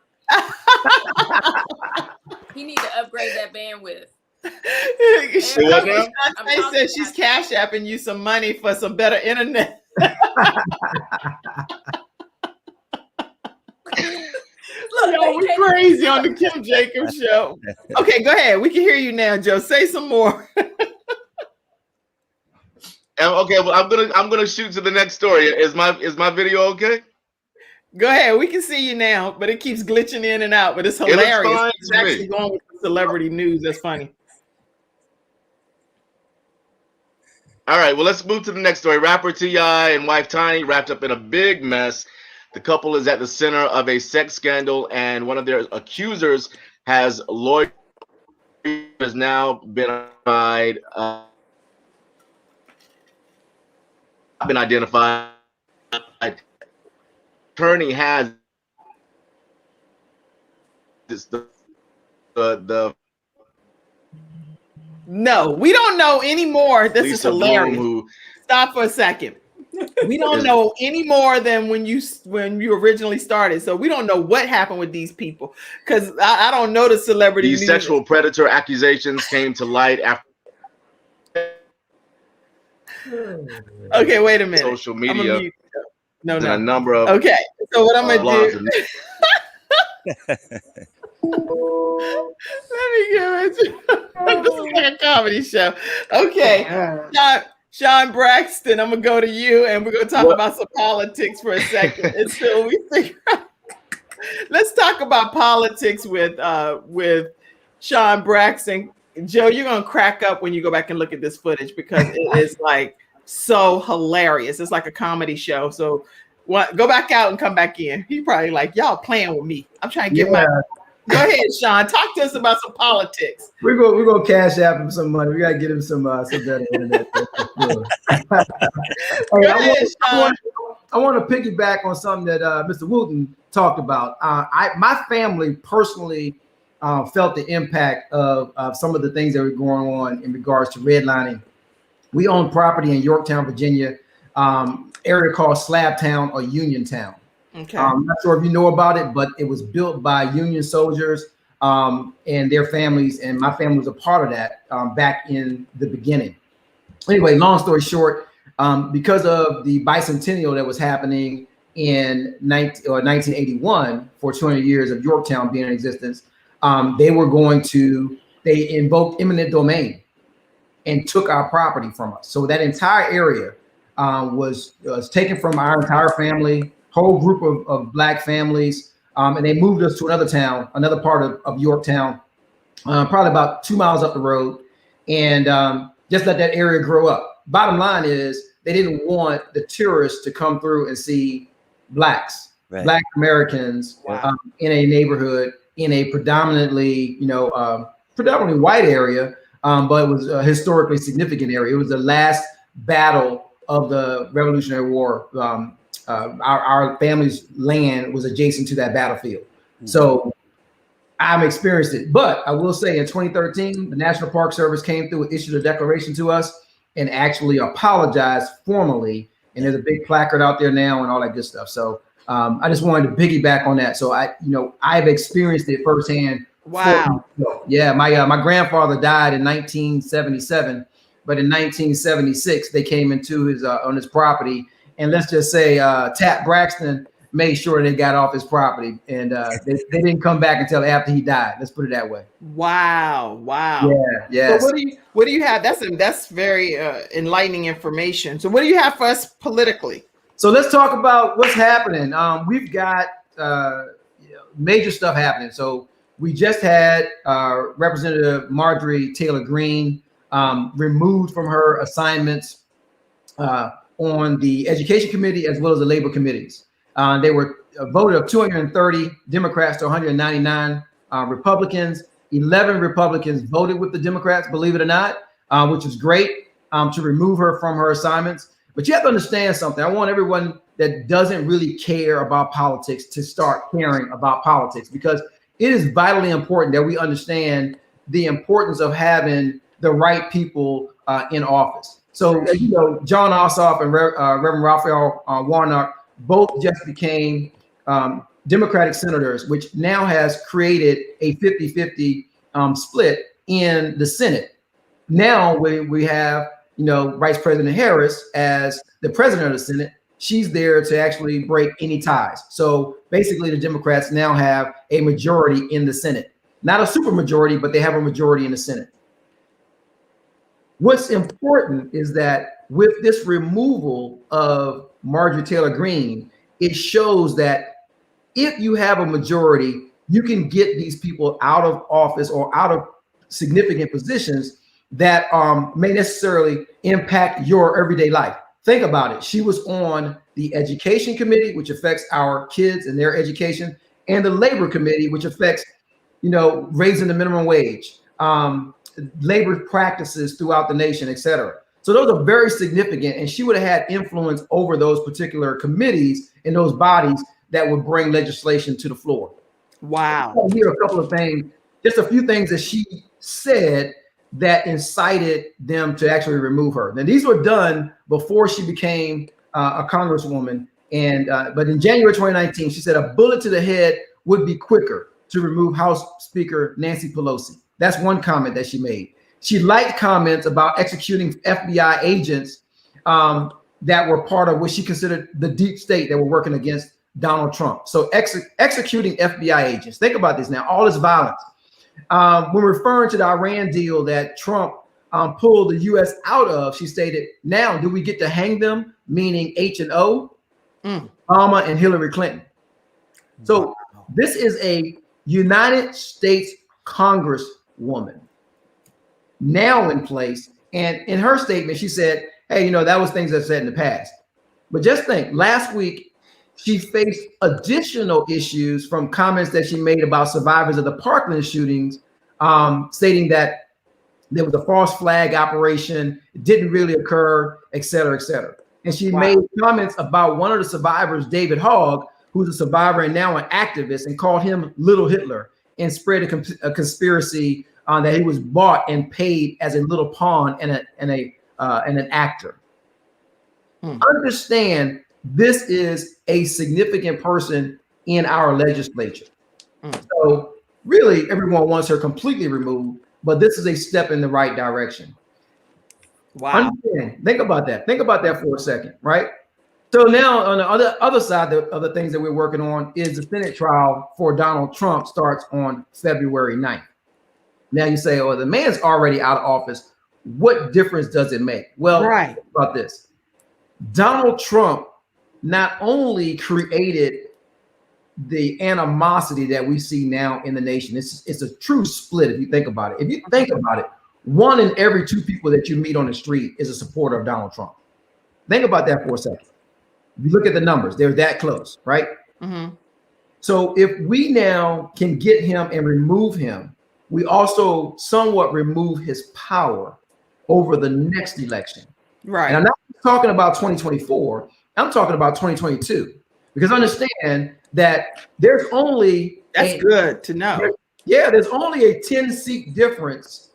S11: He need to upgrade that bandwidth.
S1: They said she's cash apping you some money for some better internet. Look, we're crazy on the Kim Jacobs show. Okay, go ahead. We can hear you now, Joe. Say some more.
S10: Okay, well, I'm gonna shoot to the next story. Is my video okay?
S1: Go ahead. We can see you now, but it keeps glitching in and out. But it's hilarious. It's actually going with the celebrity news. That's funny.
S10: All right, well, let's move to the next story. Rapper T.I. and wife Tiny wrapped up in a big mess. The couple is at the center of a sex scandal, and one of their accusers has now been identified. Attorney has the
S1: No, we don't know anymore. This is hilarious. Stop for a second. We don't know any more than when you originally started. So we don't know what happened with these people because I don't know the celebrity.
S10: These sexual predator accusations came to light after
S1: Okay, wait a minute.
S10: social
S1: I'm gonna
S10: media
S1: mute. No,
S10: and a
S1: no.
S10: number of
S1: Okay, so what I'm gonna
S10: blogs
S1: do?
S10: and
S1: Let me give it to this is like a comedy show. Okay. Sean Braxton, I'm gonna go to you and we're gonna talk about some politics for a second until we figure out. Let's talk about politics with Sean Braxton. Joe, you're gonna crack up when you go back and look at this footage because it is like so hilarious. It's like a comedy show. So go back out and come back in. He probably like, y'all playing with me. I'm trying to get my. Go ahead, Sean. Talk to us about some politics.
S12: We're gonna cash app him some money. We gotta get him some better internet. Sure. I want to piggyback on something that Mr. Wooten talked about. My family personally felt the impact of some of the things that were going on in regards to redlining. We own property in Yorktown, Virginia, area called Slabtown or Uniontown.
S1: Okay.
S12: I'm not sure if you know about it, but it was built by Union soldiers and their families, and my family was a part of that back in the beginning. Anyway, long story short, because of the bicentennial that was happening in 1981 for 200 years of Yorktown being in existence, they invoked eminent domain and took our property from us. So that entire area was taken from our entire family, whole group of Black families, and they moved us to another town, another part of Yorktown, probably about 2 miles up the road, and just let that area grow up. Bottom line is they didn't want the tourists to come through and see Blacks, Black Americans in a neighborhood in a predominantly white area, but it was a historically significant area. It was the last battle of the Revolutionary War. Our family's land was adjacent to that battlefield. So I've experienced it. But I will say in 2013, the National Park Service came through and issued a declaration to us and actually apologized formally. And there's a big placard out there now and all that good stuff. So I just wanted to piggyback on that. So I've experienced it firsthand.
S1: Wow.
S12: Yeah, my grandfather died in 1977, but in 1976 they came into his on his property, and let's just say Tat Braxton made sure they got off his property, and they didn't come back until after he died. Let's put it that way.
S1: Wow.
S12: Yeah.
S1: So what do you have? That's very enlightening information. So what do you have for us politically?
S12: So let's talk about what's happening. We've got major stuff happening. So we just had Representative Marjorie Taylor Greene removed from her assignments on the Education Committee as well as the Labor Committees. They were voted of 230 Democrats to 199 Republicans. 11 Republicans voted with the Democrats, believe it or not, which is great to remove her from her assignments. But you have to understand something. I want everyone that doesn't really care about politics to start caring about politics, because it is vitally important that we understand the importance of having the right people in office. So, John Ossoff and Reverend Raphael Warnock both just became Democratic senators, which now has created a 50-50 split in the Senate. Now we have, Vice President Harris as the president of the Senate. She's there to actually break any ties. So basically the Democrats now have a majority in the Senate. Not a super majority, but they have a majority in the Senate. What's important is that with this removal of Marjorie Taylor Greene, it shows that if you have a majority, you can get these people out of office or out of significant positions that may necessarily impact your everyday life. Think about it. She was on the Education Committee, which affects our kids and their education, and the Labor Committee, which affects, raising the minimum wage, labor practices throughout the nation, et cetera. So those are very significant, and she would have had influence over those particular committees and those bodies that would bring legislation to the floor.
S1: Wow.
S12: I'll hear a couple of things, just a few things that she said that incited them to actually remove her. Now, these were done before she became a congresswoman. But in January 2019, she said a bullet to the head would be quicker to remove House Speaker Nancy Pelosi. That's one comment that she made. She liked comments about executing FBI agents that were part of what she considered the deep state that were working against Donald Trump. So executing FBI agents. Think about this now, all this violence. When referring to the Iran deal that Trump pulled the U.S. out of, she stated, now do we get to hang them, meaning H and O, Obama and Hillary Clinton. So this is a United States Congresswoman now in place. And in her statement, she said, hey, you know, that was things that said in the past. But just think, last week, she faced additional issues from comments that she made about survivors of the Parkland shootings, stating that there was a false flag operation, it didn't really occur, et cetera, et cetera. And she made comments about one of the survivors, David Hogg, who's a survivor and now an activist, and called him Little Hitler and spread a conspiracy that he was bought and paid as a little pawn and an actor. Understand, this is a significant person in our legislature. So really, everyone wants her completely removed, but this is a step in the right direction.
S1: Wow.
S12: Understand. Think about that. Think about that for a second, right? So now on the other side of the things that we're working on is the Senate trial for Donald Trump starts on February 9th. Now you say, oh, the man's already out of office. What difference does it make? Well, think about this. Donald Trump not only created the animosity that we see now in the nation, it's a true split if you think about it. If you think about it, 1 in every 2 people that you meet on the street is a supporter of Donald Trump. Think about that for a second. If you look at the numbers, they're that close, right? So if we now can get him and remove him, we also somewhat remove his power over the next election.
S1: Right.
S12: And I'm not talking about 2024. I'm talking about 2022. Because understand that there's only
S1: good to know.
S12: There's only a 10-seat difference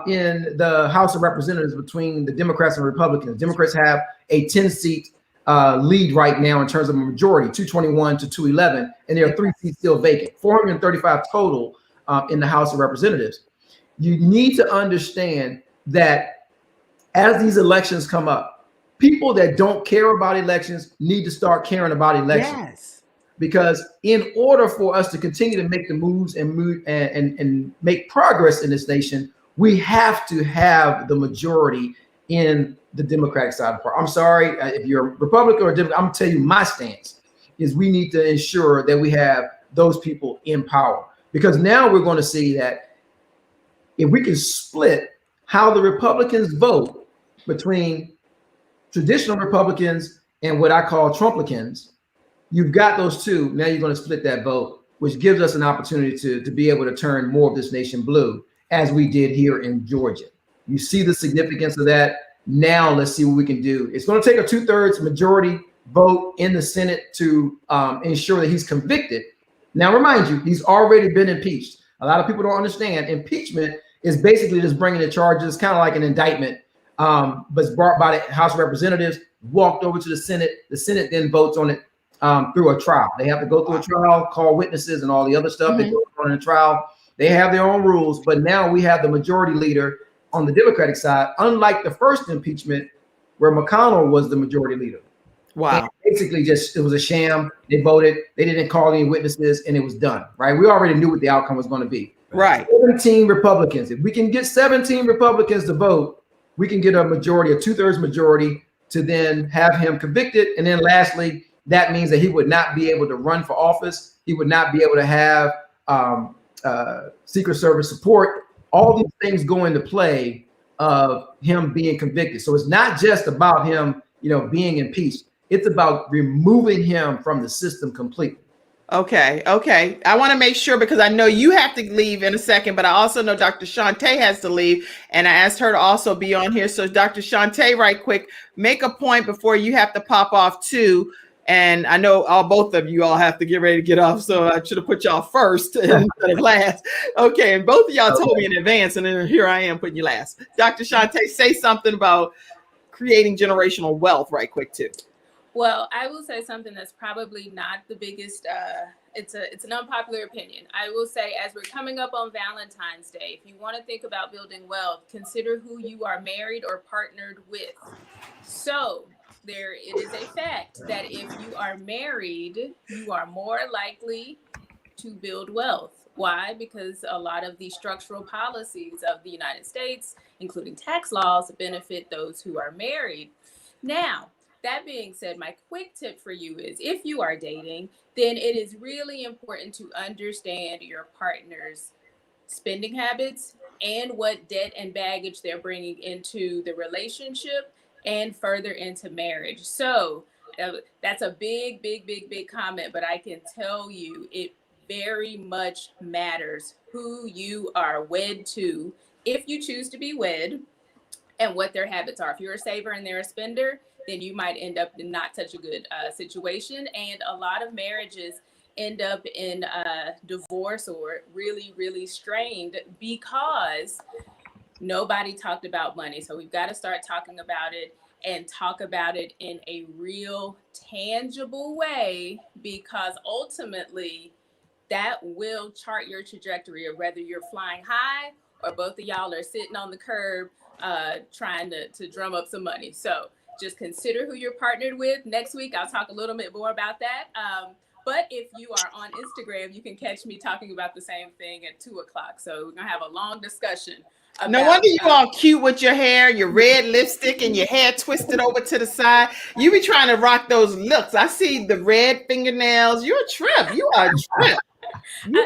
S12: in the House of Representatives between the Democrats and Republicans. Democrats have a 10-seat lead right now in terms of a majority, 221 to 211, and there are 3 seats still vacant, 435 total in the House of Representatives. You need to understand that as these elections come up, people that don't care about elections need to start caring about elections.
S1: Yes.
S12: Because in order for us to continue to make the moves and make progress in this nation, we have to have the majority in the Democratic side of the party. I'm sorry, if you're a Republican or a Democrat, I'm gonna tell you my stance is we need to ensure that we have those people in power. Because now we're going to see that if we can split how the Republicans vote between traditional Republicans and what I call Trumplicans, you've got those two. Now you're going to split that vote, which gives us an opportunity to be able to turn more of this nation blue, as we did here in Georgia. You see the significance of that. Now let's see what we can do. It's going to take a 2/3 majority vote in the Senate to ensure that he's convicted. Now, remind you, he's already been impeached. A lot of people don't understand. Impeachment is basically just bringing the charges, kind of like an indictment, but it's brought by the House of Representatives, walked over to the Senate. The Senate then votes on it through a trial. They have to go through a trial, call witnesses, and all the other stuff that goes on in a trial. They have their own rules, but now we have the majority leader on the Democratic side, unlike the first impeachment where McConnell was the majority leader.
S1: Wow.
S12: And basically it was a sham. They voted, they didn't call any witnesses, and it was done, right? We already knew what the outcome was going to be.
S1: Right.
S12: 17 Republicans. If we can get 17 Republicans to vote, we can get a majority, a 2/3 majority, to then have him convicted. And then lastly, that means that he would not be able to run for office. He would not be able to have Secret Service support. All these things go into play of him being convicted. So it's not just about him, being impeached. It's about removing him from the system completely.
S1: Okay. I want to make sure, because I know you have to leave in a second, but I also know Dr. Shantae has to leave, and I asked her to also be on here. So Dr. Shantae, right quick, make a point before you have to pop off too. And I know both of you all have to get ready to get off, so I should have put y'all first instead of last. Okay, and both of y'all told me in advance, and then here I am putting you last. Dr. Shantae, say something about creating generational wealth right quick too.
S11: Well, I will say something that's probably not the biggest. It's an unpopular opinion. I will say, as we're coming up on Valentine's Day, if you want to think about building wealth, consider who you are married or partnered with. So it is a fact that if you are married, you are more likely to build wealth. Why? Because a lot of the structural policies of the United States, including tax laws, benefit those who are married. Now, that being said, my quick tip for you is if you are dating, then it is really important to understand your partner's spending habits and what debt and baggage they're bringing into the relationship and further into marriage. So that's a big comment, but I can tell you it very much matters who you are wed to, if you choose to be wed, and what their habits are. If you're a saver and they're a spender, then you might end up in not such a good situation. And a lot of marriages end up in divorce or really strained because nobody talked about money. So we've got to start talking about it and talk about it in a real tangible way, because ultimately that will chart your trajectory of whether you're flying high or both of y'all are sitting on the curb trying to drum up some money. So just consider who you're partnered with. Next week, I'll talk a little bit more about that. But if you are on Instagram, you can catch me talking about the same thing at 2 o'clock. So we're going to have a long discussion.
S1: No wonder you all cute with your hair, your red lipstick, and your hair twisted over to the side. You be trying to rock those looks. I see the red fingernails. You're a trip. You are a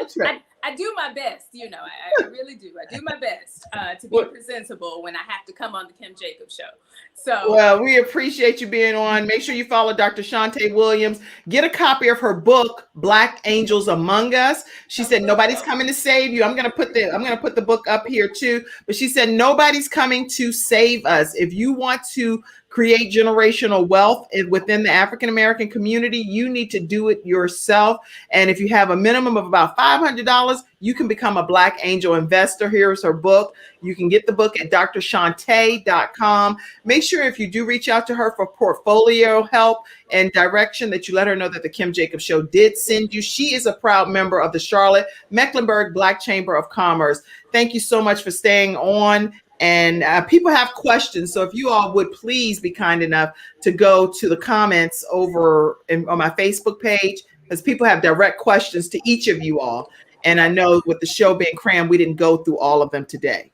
S1: trip.
S11: I do my best, I really do. I do my best to be presentable when I have to come on the Kim Jacobs Show. So,
S1: well, we appreciate you being on. Make sure you follow Dr. Shantae Williams. Get a copy of her book, Black Angels Among Us. She said nobody's coming to save you. I'm gonna put the book up here too. But she said nobody's coming to save us. If you want to create generational wealth within the African American community, you need to do it yourself. And if you have a minimum of about $500, you can become a Black Angel investor. Here's her book. You can get the book at drshantae.com. Make sure if you do reach out to her for portfolio help and direction, that you let her know that the Kim Jacobs Show did send you. She is a proud member of the Charlotte Mecklenburg Black Chamber of Commerce. Thank you so much for staying on. And people have questions. So if you all would please be kind enough to go to the comments over on my Facebook page, because people have direct questions to each of you all. And I know with the show being crammed, we didn't go through all of them today.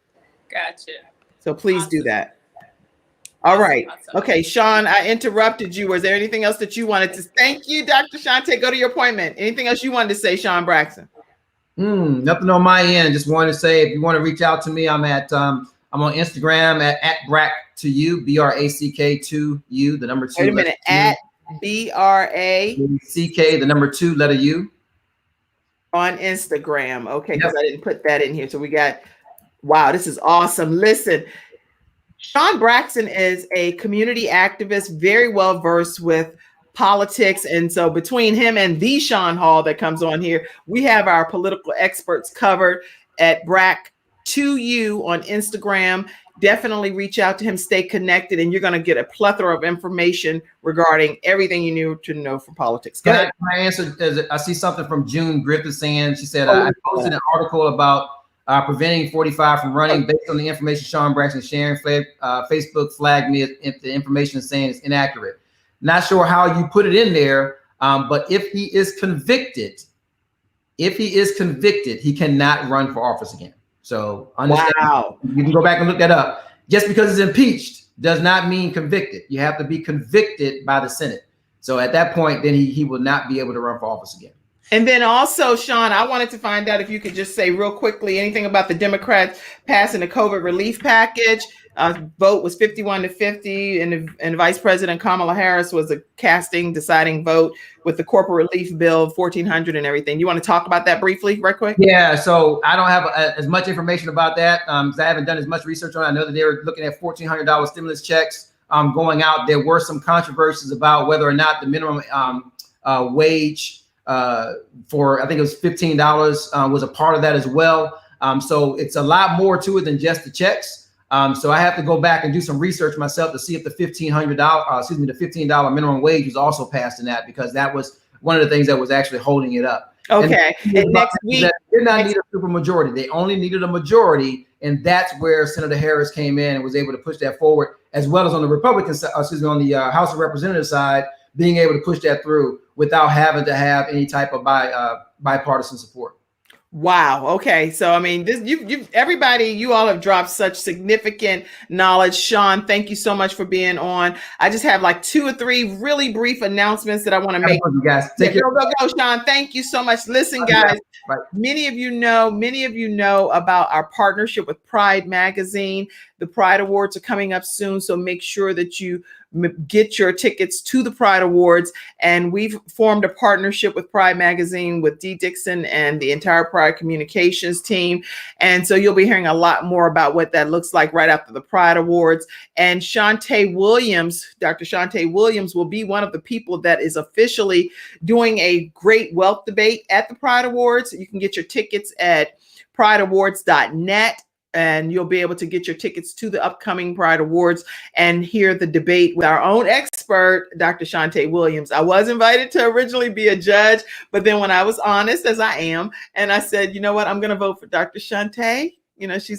S11: Gotcha.
S1: So please do that. All right. Okay, Sean, I interrupted you. Was there anything else that you wanted to? Thank you, Dr. Shantae. Go to your appointment. Anything else you wanted to say, Sean Braxton?
S12: Nothing on my end. Just wanted to say, if you want to reach out to me, I'm on Instagram at Brack2U, BRACK2U, the number 2.
S1: Wait a minute, at BRACK,
S12: the number 2, letter U.
S1: On Instagram. Okay, because I didn't put that in here. So we got, wow, this is awesome. Listen, Sean Braxton is a community activist, very well versed with politics. And so between him and the Sean Hall that comes on here, we have our political experts covered at Brack2U on Instagram. Definitely reach out to him, stay connected, and you're going to get a plethora of information regarding everything you need to know for politics. Go ahead.
S12: My answer is, I see something from June Griffith saying, she said, I posted an article about preventing 45 from running based on the information Sean Braxton is sharing. Facebook flagged me if the information is saying it's inaccurate. Not sure how you put it in there, but if he is convicted, he cannot run for office again. So understand, you can go back and look that up. Just because it's impeached does not mean convicted. You have to be convicted by the Senate. So at that point, then he will not be able to run for office again.
S1: And then also, Sean, I wanted to find out if you could just say real quickly anything about the Democrats passing the COVID relief package. Vote was 51-50, and Vice President Kamala Harris was a deciding vote with the corporate relief bill, $1,400 and everything. You want to talk about that briefly, right quick?
S12: Yeah, so I don't have as much information about that because I haven't done as much research on it. I know that they were looking at $1,400 stimulus checks going out. There were some controversies about whether or not the minimum wage for, I think it was $15 was a part of that as well. So it's a lot more to it than just the checks. So I have to go back and do some research myself to see if the $15 minimum wage was also passed in that, because that was one of the things that was actually holding it up.
S1: Okay. And next week,
S12: they did not need a super majority. They only needed a majority. And that's where Senator Harris came in and was able to push that forward, as well as on the Republican side, on the House of Representatives side, being able to push that through without having to have any type of bipartisan support.
S1: Wow. Okay. So, I mean, this, everybody, you all have dropped such significant knowledge. Sean, thank you so much for being on. I just have like 2 or 3 really brief announcements that I want to make.
S12: You guys, take care.
S1: Go, Sean. Thank you so much. Listen, guys, many of you know about our partnership with Pride Magazine. The Pride Awards are coming up soon, so make sure that you get your tickets to the Pride Awards. And we've formed a partnership with Pride Magazine with Dee Dixon and the entire Pride Communications team. And so you'll be hearing a lot more about what that looks like right after the Pride Awards. And Shantae Williams, Dr. Shantae Williams, will be one of the people that is officially doing a great wealth debate at the Pride Awards. You can get your tickets at prideawards.net. And you'll be able to get your tickets to the upcoming Pride Awards and hear the debate with our own expert, Dr. Shantae Williams. I was invited to originally be a judge, but then when I was honest, as I am, and I said, you know what, I'm going to vote for Dr. Shantae. You know, she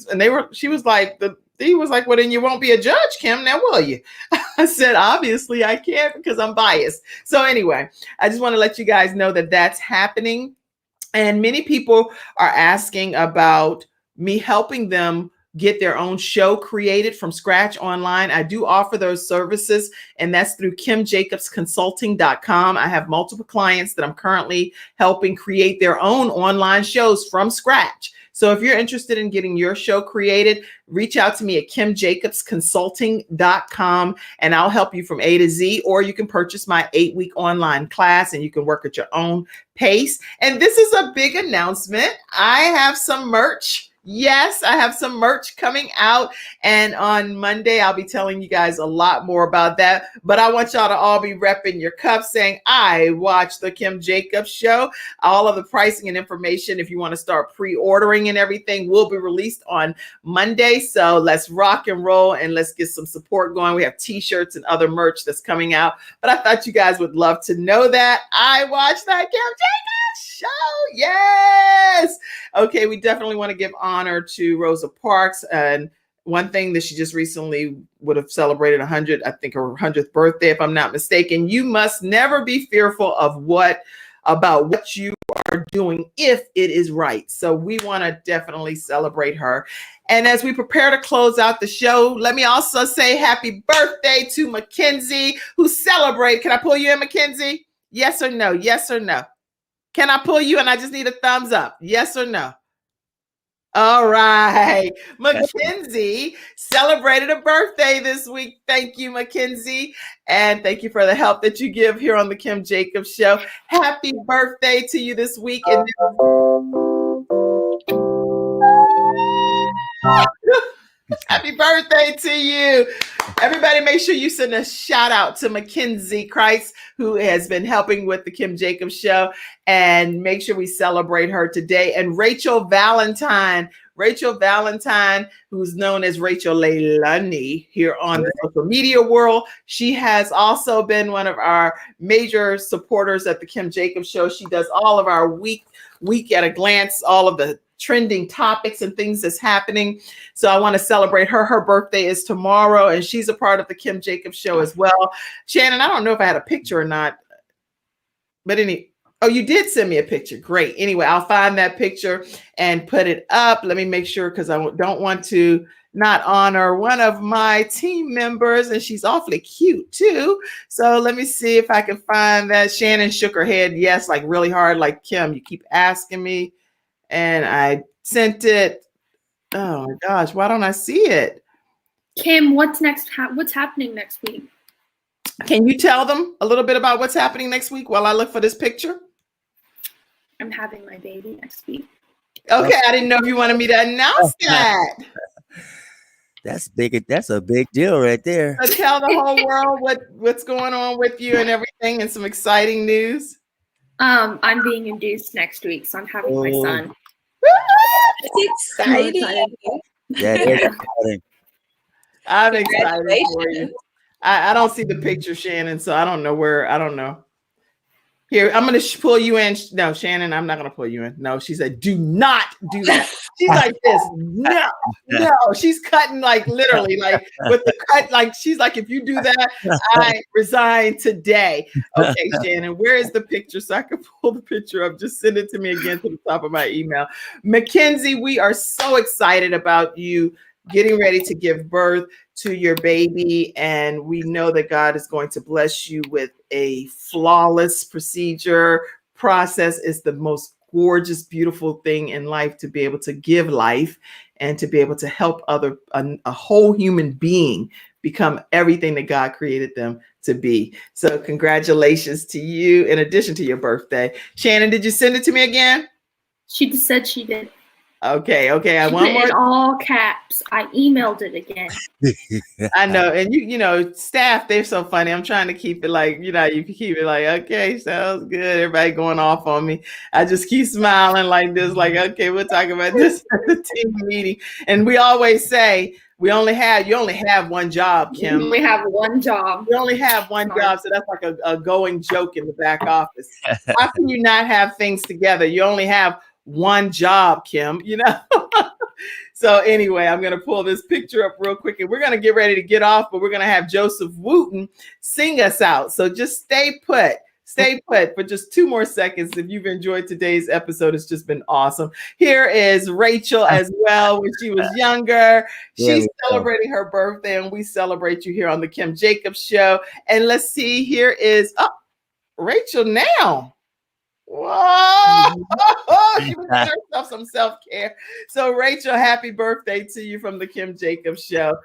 S1: was like, well, then you won't be a judge, Kim, now will you? I said, obviously I can't because I'm biased. So anyway, I just want to let you guys know that that's happening. And many people are asking about me helping them get their own show created from scratch online. I do offer those services, and that's through kimjacobsconsulting.com. I have multiple clients that I'm currently helping create their own online shows from scratch. So if you're interested in getting your show created, reach out to me at kimjacobsconsulting.com and I'll help you from A to Z, or you can purchase my 8-week online class and you can work at your own pace. And this is a big announcement. I have some merch. Yes, I have some merch coming out, and on Monday I'll be telling you guys a lot more about that. But I want y'all to all be repping your cups saying, I watch the Kim Jacobs Show. All of the pricing and information, if you want to start pre-ordering and everything, will be released on Monday. So let's rock and roll and let's get some support going. We have t-shirts and other merch that's coming out, but I thought you guys would love to know that I watch that Kim Jacobs Show. Yes. Okay, we definitely want to give honor to Rosa Parks, and one thing that she just recently would have celebrated her 100th birthday, if I'm not mistaken. You must never be fearful of what you are doing if it is right. So we want to definitely celebrate her. And as we prepare to close out the show, let me also say happy birthday to Mackenzie, who celebrated. Can I pull you in, Mackenzie? Yes or no? Yes or no? Can I pull you? And I just need a thumbs up. Yes or no? All right. Mackenzie celebrated a birthday this week. Thank you, Mackenzie. And thank you for the help that you give here on the Kim Jacobs Show. Happy birthday to you this week. And happy birthday to you. Everybody, make sure you send a shout out to Mackenzie Christ, who has been helping with the Kim Jacobs Show, and make sure we celebrate her today. And Rachel Valentine, who's known as Rachel Leilani here on the social media world. She has also been one of our major supporters at the Kim Jacobs Show. She does all of our week at a glance, all of the trending topics and things that's happening. So I want to celebrate her. Her birthday is tomorrow, and she's a part of the Kim Jacobs Show as well. Shannon, I don't know if I had a picture or not, but oh, you did send me a picture. Great. Anyway, I'll find that picture and put it up. Let me make sure, because I don't want to not honor one of my team members, and she's awfully cute too. So let me see if I can find that. Shannon shook her head yes, like really hard, like, Kim, you keep asking me. And I sent it. Oh my gosh, why don't I see it?
S13: Kim, what's next? What's happening next week?
S1: Can you tell them a little bit about what's happening next week while I look for this picture?
S13: I'm having my baby next week.
S1: Okay, I didn't know if you wanted me to announce that.
S2: That's big. That's a big deal right there.
S1: So tell the whole world what's going on with you and everything, and some exciting news.
S13: I'm being induced next week, so I'm having my son.
S9: It's exciting.
S2: That is exciting.
S1: I'm excited for you. I don't see the picture, Shannon, so I don't know. Here, I'm going to pull you in. No, Shannon, I'm not going to pull you in. No, she said, do not do that. She's like this. No. She's cutting like literally, like with the cut. Like she's like, if you do that, I resign today. Okay, Shannon, where is the picture so I can pull the picture up? Just send it to me again to the top of my email. Mackenzie, we are so excited about you getting ready to give birth to your baby, and we know that God is going to bless you with a flawless process. Is the most gorgeous, beautiful thing in life, to be able to give life and to be able to help a whole human being become everything that God created them to be. So congratulations to you, in addition to your birthday. Shannon, did you send it to me again?
S13: She just said she did.
S1: Okay. I
S13: She
S1: want
S13: put
S1: more.
S13: in all caps. I emailed it again.
S1: I know, and you know, staff, they're so funny. I'm trying to keep it like, you can keep it like, okay, sounds good. Everybody going off on me. I just keep smiling like this, like, okay, we'll talk about this at the team meeting. And we always say, you only have one job, Kim.
S13: We have one job.
S1: You only have one job, so that's like a going joke in the back office. How can you not have things together? You only have one job, Kim, So anyway, I'm going to pull this picture up real quick, and we're going to get ready to get off, but we're going to have Joseph Wooten sing us out. So just stay put for just 2 more seconds. If you've enjoyed today's episode, it's just been awesome. Here is Rachel as well. When she was younger, she's celebrating her birthday, and we celebrate you here on the Kim Jacobs Show. And let's see, here is Rachel now. Whoa! She was giving herself some self-care. So, Rachel, happy birthday to you from the Kim Jacobs Show.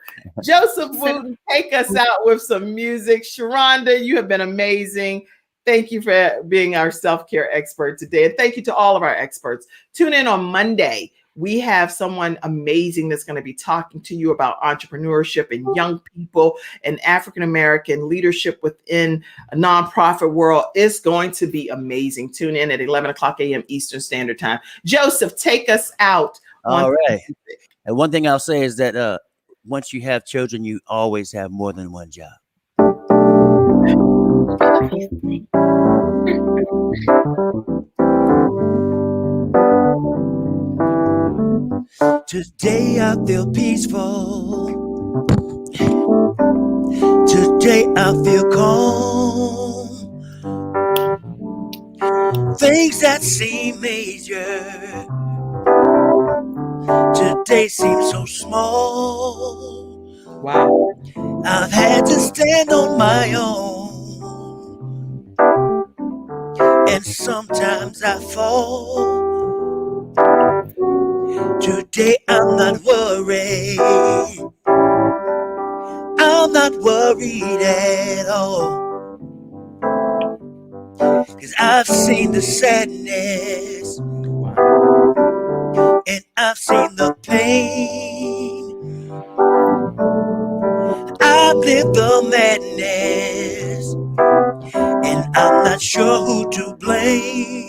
S1: Joseph Wooten, take us out with some music. Sharonda, you have been amazing. Thank you for being our self-care expert today. And thank you to all of our experts. Tune in on Monday. We have someone amazing that's going to be talking to you about entrepreneurship and young people and African-American leadership within a nonprofit world. It's going to be amazing. Tune in at 11 o'clock a.m. Eastern Standard Time. Joseph, take us out.
S2: All right. And one thing I'll say is that once you have children, you always have more than one job. Today I feel peaceful. Today I feel calm. Things that seem major today seem so small.
S1: Wow.
S2: I've had to stand on my own, and sometimes I fall. Today I'm not worried. I'm not worried at all. 'Cause I've seen the sadness, and I've seen the pain. I've lived the madness, and I'm not sure who to blame.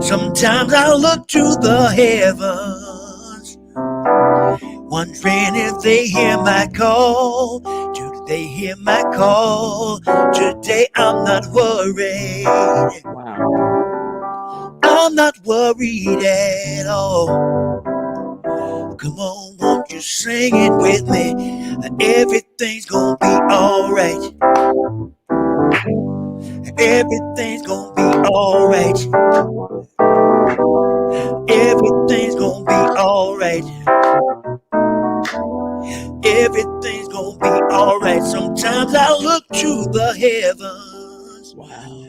S2: Sometimes I look to the heavens, wondering if they hear my call. Do they hear my call? Today I'm not worried.
S1: Wow.
S2: I'm not worried at all. Come on, won't you sing it with me? Everything's gonna be alright. Everything's gonna be alright. Everything's gonna be alright. Everything's gonna be alright. Sometimes I look to the heavens.
S1: Wow.